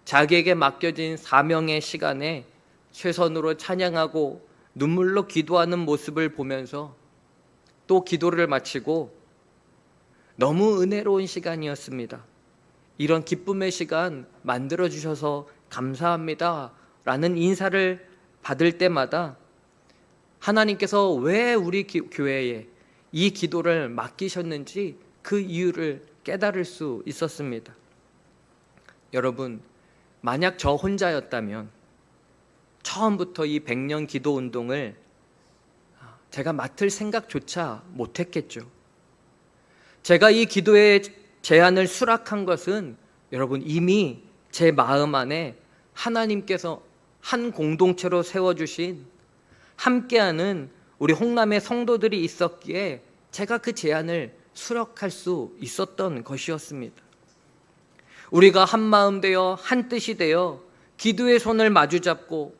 자기에게 맡겨진 사명의 시간에 최선으로 찬양하고 눈물로 기도하는 모습을 보면서 또 기도를 마치고 너무 은혜로운 시간이었습니다. 이런 기쁨의 시간 만들어주셔서 감사합니다 라는 인사를 받을 때마다 하나님께서 왜 우리 교회에 이 기도를 맡기셨는지 그 이유를 깨달을 수 있었습니다. 여러분, 만약 저 혼자였다면 처음부터 이 100년 기도 운동을 제가 맡을 생각조차 못했겠죠. 제가 이 기도의 제안을 수락한 것은 여러분, 이미 제 마음 안에 하나님께서 한 공동체로 세워주신 함께하는 우리 홍남의 성도들이 있었기에 제가 그 제안을 수락할 수 있었던 것이었습니다. 우리가 한 마음 되어 한 뜻이 되어 기도의 손을 마주잡고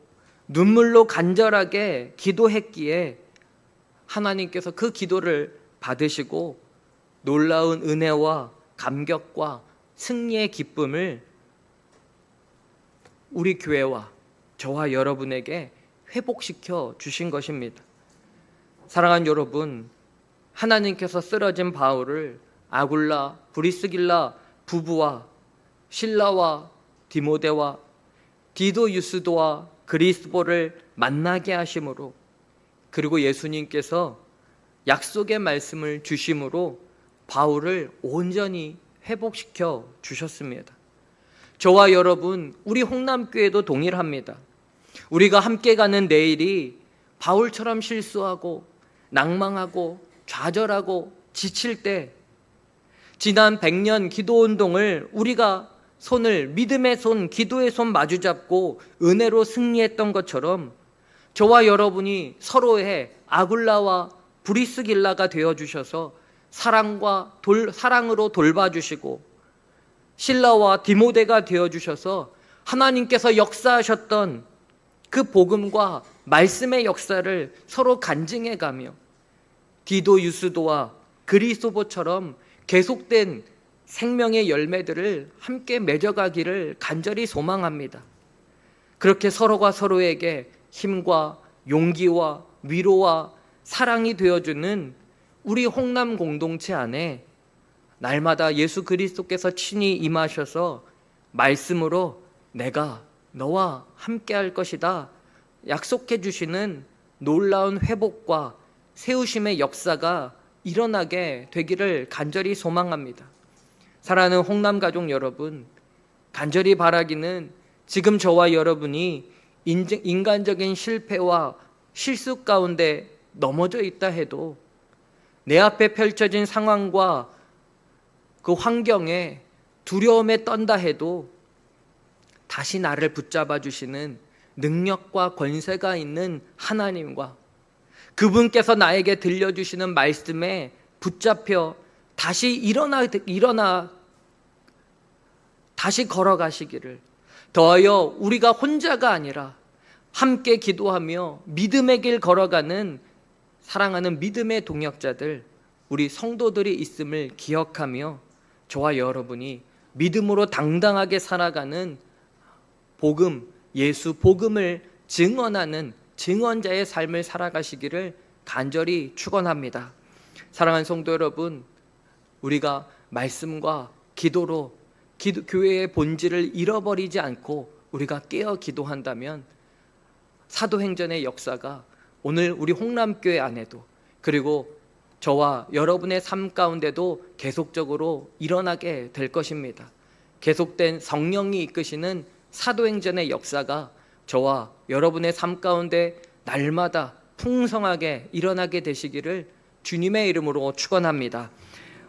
눈물로 간절하게 기도했기에 하나님께서 그 기도를 받으시고 놀라운 은혜와 감격과 승리의 기쁨을 우리 교회와 저와 여러분에게 회복시켜 주신 것입니다. 사랑하는 여러분, 하나님께서 쓰러진 바울을 아굴라, 브리스길라 부부와 실라와 디모데와 디도 유스도와 그리스보를 만나게 하심으로, 그리고 예수님께서 약속의 말씀을 주심으로 바울을 온전히 회복시켜 주셨습니다. 저와 여러분, 우리 홍남교회도 동일합니다. 우리가 함께 가는 내일이 바울처럼 실수하고 낭망하고 좌절하고 지칠 때, 지난 100년 기도운동을 우리가 믿음의 손, 기도의 손 마주잡고 은혜로 승리했던 것처럼 저와 여러분이 서로의 아굴라와 브리스길라가 되어주셔서 사랑으로 돌봐주시고 실라와 디모데가 되어주셔서 하나님께서 역사하셨던 그 복음과 말씀의 역사를 서로 간증해가며 디도 유스도와 그리스도보처럼 계속된 생명의 열매들을 함께 맺어가기를 간절히 소망합니다. 그렇게 서로가 서로에게 힘과 용기와 위로와 사랑이 되어주는 우리 홍남 공동체 안에 날마다 예수 그리스도께서 친히 임하셔서 말씀으로 내가 너와 함께 할 것이다 약속해 주시는 놀라운 회복과 세우심의 역사가 일어나게 되기를 간절히 소망합니다. 사랑하는 홍남 가족 여러분, 간절히 바라기는 지금 저와 여러분이 인간적인 실패와 실수 가운데 넘어져 있다 해도, 내 앞에 펼쳐진 상황과 그 환경에 두려움에 떤다 해도 다시 나를 붙잡아 주시는 능력과 권세가 있는 하나님과 그분께서 나에게 들려주시는 말씀에 붙잡혀 다시 다시 걸어가시기를, 더하여 우리가 혼자가 아니라 함께 기도하며 믿음의 길 걸어가는 사랑하는 믿음의 동역자들, 우리 성도들이 있음을 기억하며 저와 여러분이 믿음으로 당당하게 살아가는 복음, 예수 복음을 증언하는 증언자의 삶을 살아가시기를 간절히 축원합니다. 사랑하는 성도 여러분, 우리가 말씀과 기도로 교회의 본질을 잃어버리지 않고 우리가 깨어 기도한다면 사도행전의 역사가 오늘 우리 홍남교회 안에도, 그리고 저와 여러분의 삶 가운데도 계속적으로 일어나게 될 것입니다. 계속된 성령이 이끄시는 사도행전의 역사가 저와 여러분의 삶 가운데 날마다 풍성하게 일어나게 되시기를 주님의 이름으로 축원합니다.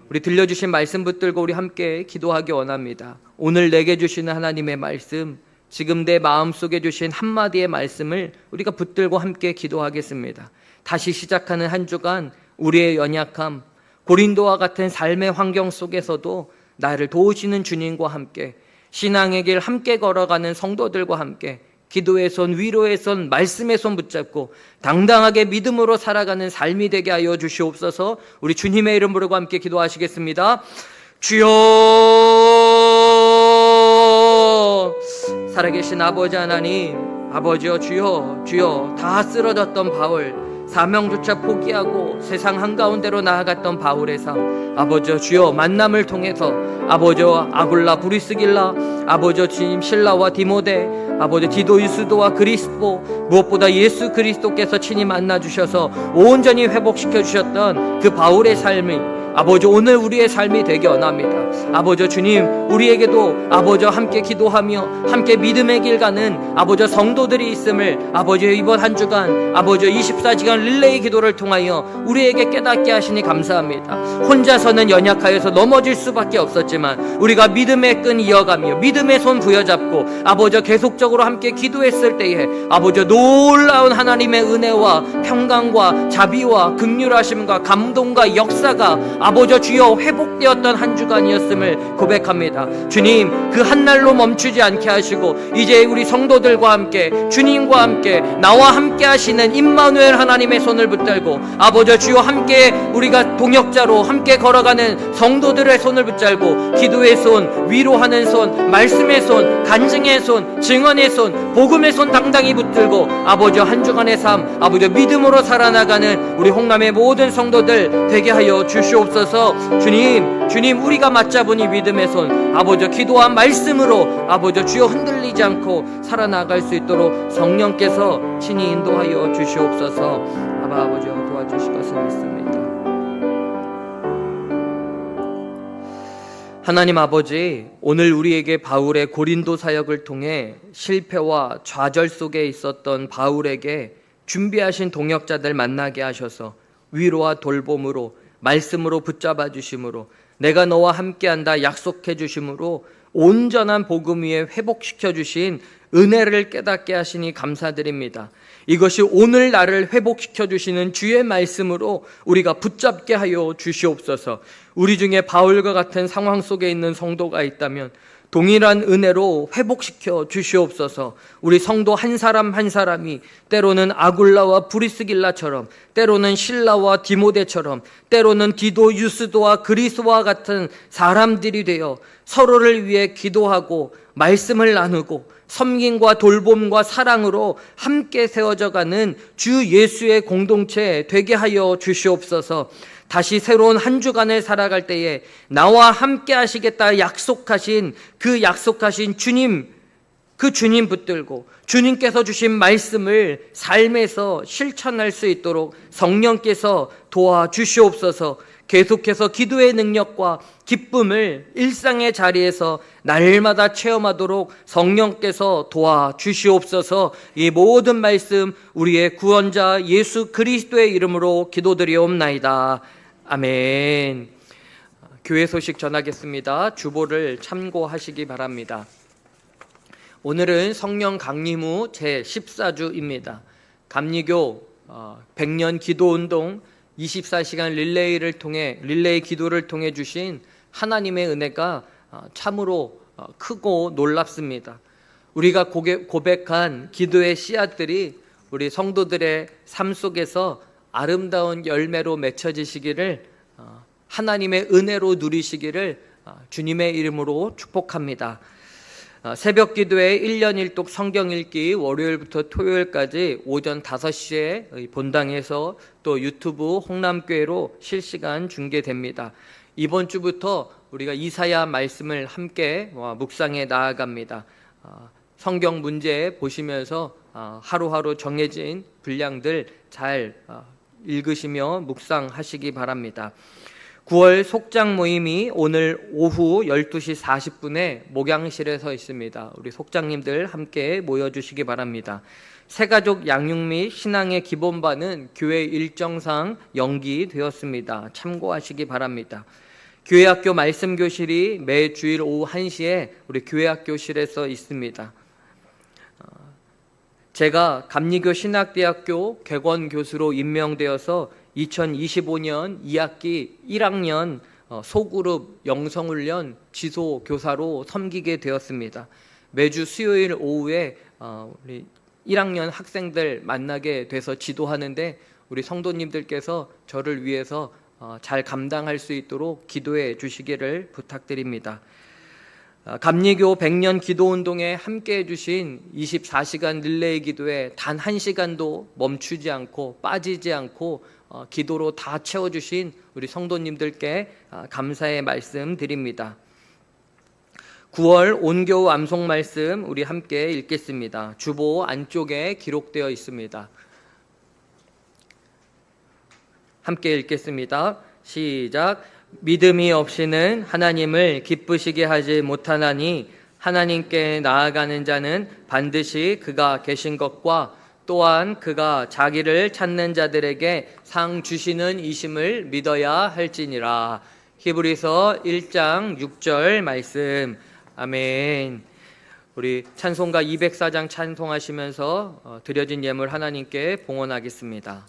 우리 들려주신 말씀 붙들고 우리 함께 기도하기 원합니다. 오늘 내게 주시는 하나님의 말씀, 지금 내 마음속에 주신 한마디의 말씀을 우리가 붙들고 함께 기도하겠습니다. 다시 시작하는 한 주간 우리의 연약함, 고린도와 같은 삶의 환경 속에서도 나를 도우시는 주님과 함께 신앙의 길 함께 걸어가는 성도들과 함께 기도의 손, 위로의 손, 말씀의 손 붙잡고 당당하게 믿음으로 살아가는 삶이 되게 하여 주시옵소서. 우리 주님의 이름 부르고 함께 기도하시겠습니다. 주여, 살아계신 아버지 하나님, 아버지여, 주여 다 쓰러졌던 바울, 사명조차 포기하고 세상 한가운데로 나아갔던 바울의 삶, 아버지여 주여 만남을 통해서 아버지여 아굴라 브리스길라, 아버지여 주님 실라와 디모데, 아버지 디도 유스도와 그리스도, 무엇보다 예수 그리스도께서 친히 만나주셔서 온전히 회복시켜 주셨던 그 바울의 삶이 아버지 오늘 우리의 삶이 되게 원합니다. 아버지 주님, 우리에게도 아버지 함께 기도하며 함께 믿음의 길 가는 아버지 성도들이 있음을 아버지 이번 한 주간 아버지 24시간 릴레이 기도를 통하여 우리에게 깨닫게 하시니 감사합니다. 혼자서는 연약하여서 넘어질 수밖에 없었지만 우리가 믿음의 끈 이어가며 믿음의 손 부여잡고 아버지 계속적으로 함께 기도했을 때에 아버지 놀라운 하나님의 은혜와 평강과 자비와 긍휼하심과 감동과 역사가 아버지 주여 회복되었던 한 주간이었음을 고백합니다. 주님, 그 한날로 멈추지 않게 하시고 이제 우리 성도들과 함께 주님과 함께 나와 함께 하시는 임마누엘 하나님의 손을 붙들고 아버지 주여 함께 우리가 동역자로 함께 걸어가는 성도들의 손을 붙잡고 기도의 손, 위로하는 손, 말씀의 손, 간증의 손, 증언의 손, 복음의 손 당당히 붙들고 아버지 한 주간의 삶 아버지 믿음으로 살아나가는 우리 홍남의 모든 성도들 되게 하여 주시옵소서. 주님 우리가 맞잡으니 믿음의 손 아버지 기도와 말씀으로 아버지 주여 흔들리지 않고 살아나갈 수 있도록 성령께서 친히 인도하여 주시옵소서. 아버지 도와주실 것을 믿습니다. 하나님 아버지, 오늘 우리에게 바울의 고린도 사역을 통해 실패와 좌절 속에 있었던 바울에게 준비하신 동역자들 만나게 하셔서 위로와 돌봄으로 말씀으로 붙잡아 주심으로 내가 너와 함께한다 약속해 주심으로 온전한 복음 위에 회복시켜 주신 은혜를 깨닫게 하시니 감사드립니다. 이것이 오늘 나를 회복시켜 주시는 주의 말씀으로 우리가 붙잡게 하여 주시옵소서. 우리 중에 바울과 같은 상황 속에 있는 성도가 있다면 동일한 은혜로 회복시켜 주시옵소서. 우리 성도 한 사람 한 사람이 때로는 아굴라와 브리스길라처럼, 때로는 실라와 디모데처럼, 때로는 디도 유스도와 그리스와 같은 사람들이 되어 서로를 위해 기도하고 말씀을 나누고 섬김과 돌봄과 사랑으로 함께 세워져가는 주 예수의 공동체 되게 하여 주시옵소서. 다시 새로운 한 주간을 살아갈 때에 나와 함께 하시겠다 약속하신 그 약속하신 주님, 그 주님 붙들고 주님께서 주신 말씀을 삶에서 실천할 수 있도록 성령께서 도와주시옵소서. 계속해서 기도의 능력과 기쁨을 일상의 자리에서 날마다 체험하도록 성령께서 도와주시옵소서. 이 모든 말씀 우리의 구원자 예수 그리스도의 이름으로 기도드리옵나이다. 아멘. 교회 소식 전하겠습니다. 주보를 참고하시기 바랍니다. 오늘은 성령 강림 후 제14주입니다. 감리교 100년 기도운동 24시간 릴레이를 통해 릴레이 기도를 통해 주신 하나님의 은혜가 참으로 크고 놀랍습니다. 우리가 고백한 기도의 씨앗들이 우리 성도들의 삶 속에서 아름다운 열매로 맺혀지시기를 하나님의 은혜로 누리시기를 주님의 이름으로 축복합니다. 새벽 기도회 1년 1독 성경 읽기 월요일부터 토요일까지 오전 5시에 본당에서 또 유튜브 홍남교회로 실시간 중계됩니다. 이번 주부터 우리가 이사야 말씀을 함께 묵상해 나아갑니다. 성경 문제 보시면서 하루하루 정해진 분량들 잘 읽으시며 묵상하시기 바랍니다. 9월 속장 모임이 오늘 오후 12시 40분에 목양실에서 있습니다. 우리 속장님들 함께 모여주시기 바랍니다. 새가족 양육 및 신앙의 기본반은 교회 일정상 연기되었습니다. 참고하시기 바랍니다. 교회학교 말씀교실이 매 주일 오후 1시에 우리 교회학교실에서 있습니다. 제가 감리교 신학대학교 객원교수로 임명되어서 2025년 2학기 1학년 소그룹 영성훈련 지소교사로 섬기게 되었습니다. 매주 수요일 오후에 우리 1학년 학생들 만나게 돼서 지도하는데 우리 성도님들께서 저를 위해서 잘 감당할 수 있도록 기도해 주시기를 부탁드립니다. 감리교 100년 기도운동에 함께해 주신 24시간 릴레이 기도에 단 1시간도 멈추지 않고 빠지지 않고 기도로 다 채워주신 우리 성도님들께 감사의 말씀 드립니다. 9월 온교우 암송 말씀 우리 함께 읽겠습니다. 주보 안쪽에 기록되어 있습니다. 함께 읽겠습니다. 시작. 믿음이 없이는 하나님을 기쁘시게 하지 못하나니 하나님께 나아가는 자는 반드시 그가 계신 것과 또한 그가 자기를 찾는 자들에게 상 주시는 이심을 믿어야 할지니라. 히브리서 1장 6절 말씀. 아멘. 우리 찬송가 204장 찬송하시면서 드려진 예물 하나님께 봉헌하겠습니다.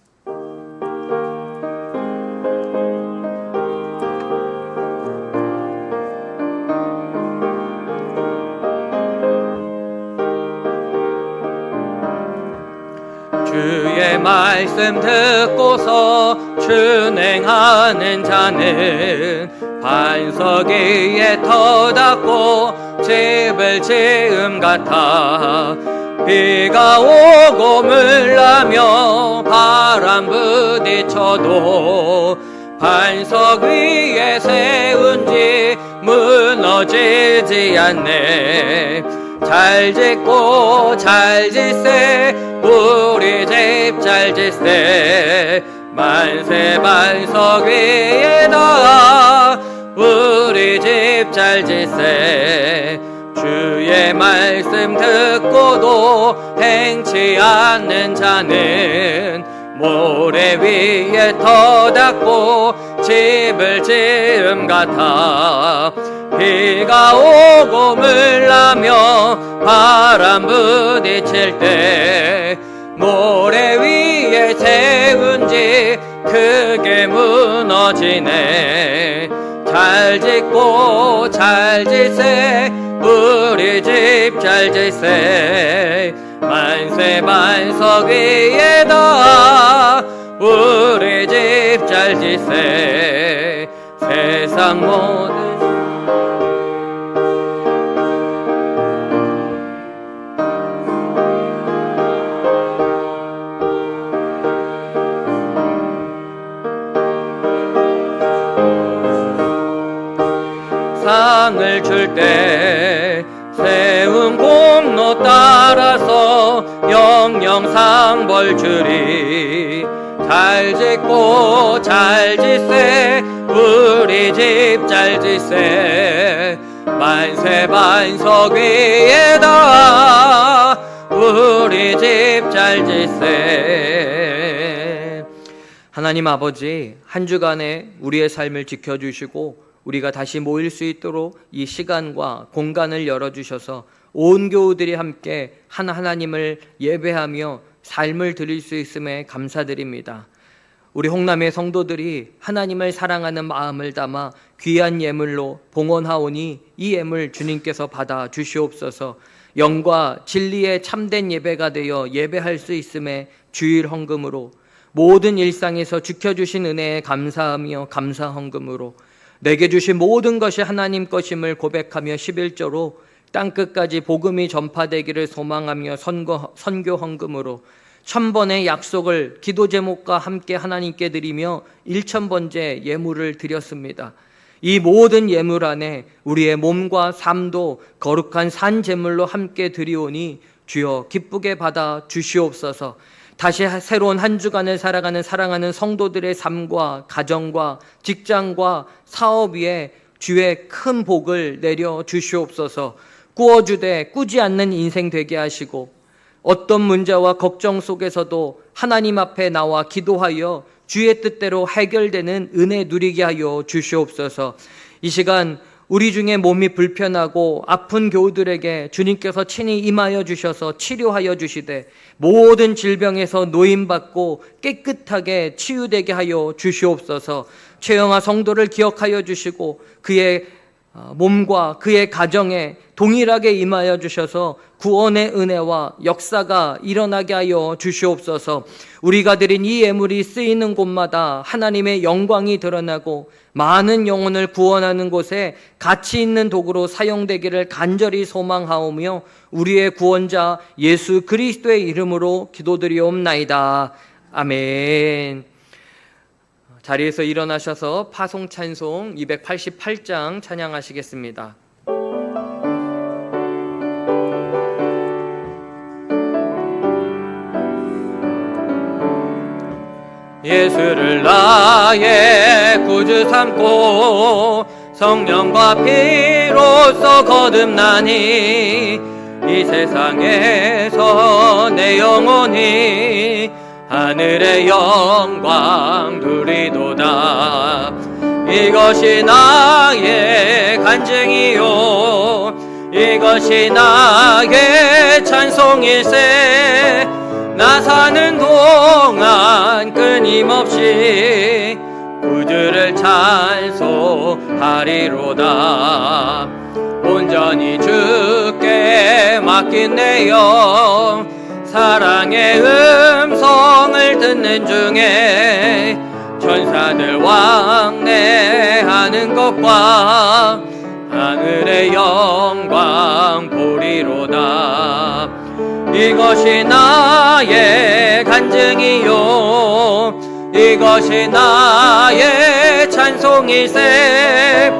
주의 말씀 듣고서 준행하는 자는 반석 위에 터닫고 집을 지음 같아 비가 오고 물나며 바람 부딪혀도 반석 위에 세운 지 무너지지 않네. 잘 짓고 잘 짓세 우리 집 잘 짓세 만세 반석 위에다 우리 집 잘 짓세 주의 말씀 듣고도 행치 않는 자는 모래 위에 터닫고 집을 지음 같아 비가 오고 물나며 바람 부딪힐 때 모래 위에 세운 지 크게 무너지네. 잘 짓고 잘 짓세 우리 집 잘 짓세 만세 반석 위에다 우리 집 잘 짓세 세상 모든 상을 줄 때 세운 공로 따라서 영영상 벌 주리. 잘 짓고 잘 짓세 우리 집 잘 짓세 만세 반석 위에다 우리 집 잘 짓세. 하나님 아버지, 한 주간에 우리의 삶을 지켜주시고 우리가 다시 모일 수 있도록 이 시간과 공간을 열어주셔서 온 교우들이 함께 하나님을 예배하며 삶을 드릴 수 있음에 감사드립니다. 우리 홍남의 성도들이 하나님을 사랑하는 마음을 담아 귀한 예물로 봉헌하오니 이 예물 주님께서 받아 주시옵소서. 영과 진리의 참된 예배가 되어 예배할 수 있음에 주일 헌금으로 모든 일상에서 지켜주신 은혜에 감사하며 감사 헌금으로 내게 주신 모든 것이 하나님 것임을 고백하며 11조로 땅끝까지 복음이 전파되기를 소망하며 선교 헌금으로 1000번의 약속을 기도 제목과 함께 하나님께 드리며 1000번째 예물을 드렸습니다. 이 모든 예물 안에 우리의 몸과 삶도 거룩한 산 제물로 함께 드리오니 주여 기쁘게 받아 주시옵소서. 다시 새로운 한 주간을 살아가는 사랑하는 성도들의 삶과 가정과 직장과 사업 위에 주의 큰 복을 내려 주시옵소서. 꾸어주되 꾸지 않는 인생 되게 하시고 어떤 문제와 걱정 속에서도 하나님 앞에 나와 기도하여 주의 뜻대로 해결되는 은혜 누리게 하여 주시옵소서. 이 시간 우리 중에 몸이 불편하고 아픈 교우들에게 주님께서 친히 임하여 주셔서 치료하여 주시되 모든 질병에서 노임받고 깨끗하게 치유되게 하여 주시옵소서. 최영아 성도를 기억하여 주시고 그의 몸과 그의 가정에 동일하게 임하여 주셔서 구원의 은혜와 역사가 일어나게 하여 주시옵소서. 우리가 드린 이 예물이 쓰이는 곳마다 하나님의 영광이 드러나고 많은 영혼을 구원하는 곳에 가치 있는 도구로 사용되기를 간절히 소망하오며 우리의 구원자 예수 그리스도의 이름으로 기도드리옵나이다. 아멘. 자리에서 일어나셔서 파송 찬송 288장 찬양하시겠습니다. 예수를 나의 구주 삼고 성령과 피로써 거듭나니 이 세상에서 내 영혼이 하늘의 영광 누리도다. 이것이 나의 간증이요 이것이 나의 찬송일세. 나 사는 동안 끊임없이 구주를 찬송하리로다. 온전히 주께 맡긴 내 영 사랑의 음성을 듣는 중에 천사들 왕래하는 것과 하늘의 영광 보리로다. 이것이 나의 간증이요 이것이 나의 찬송일세.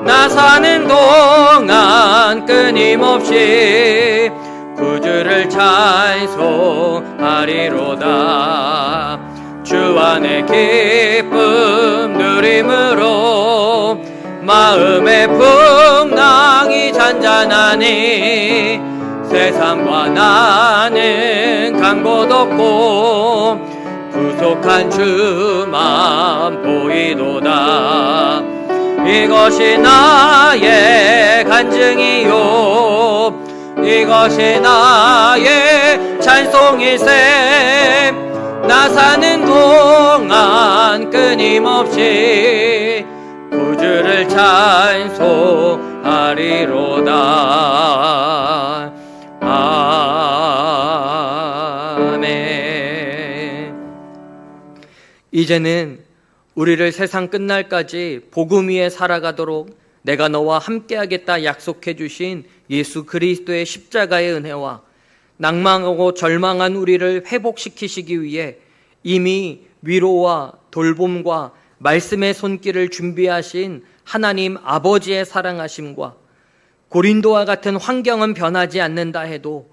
나 사는 동안 끊임없이 구주를 찬송하리로다. 주 안의 기쁨 누림으로 마음의 풍랑이 잔잔하니 세상과 나는 간 곳 없고 구속한 주만 보이도다. 이것이 나의 간증이요 이것이 나의 찬송일세. 나 사는 동안 끊임없이 구주를 찬송하리로다. 아멘. 이제는 우리를 세상 끝날까지 복음 위에 살아가도록 내가 너와 함께하겠다 약속해 주신 예수 그리스도의 십자가의 은혜와 낭망하고 절망한 우리를 회복시키시기 위해 이미 위로와 돌봄과 말씀의 손길을 준비하신 하나님 아버지의 사랑하심과 고린도와 같은 환경은 변하지 않는다 해도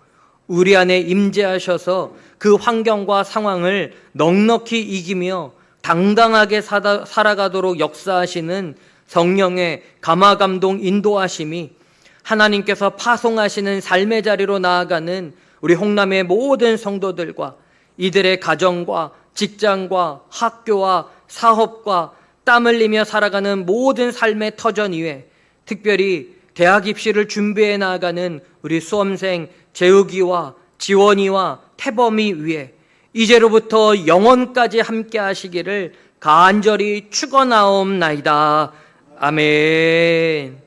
우리 안에 임재하셔서 그 환경과 상황을 넉넉히 이기며 당당하게 살아가도록 역사하시는 성령의 감화감동 인도하심이 하나님께서 파송하시는 삶의 자리로 나아가는 우리 홍남의 모든 성도들과 이들의 가정과 직장과 학교와 사업과 땀 흘리며 살아가는 모든 삶의 터전 위에 특별히 대학 입시를 준비해 나아가는 우리 수험생 재욱이와 지원이와 태범이 위해 이제로부터 영원까지 함께 하시기를 간절히 축원하옵나이다. 아멘.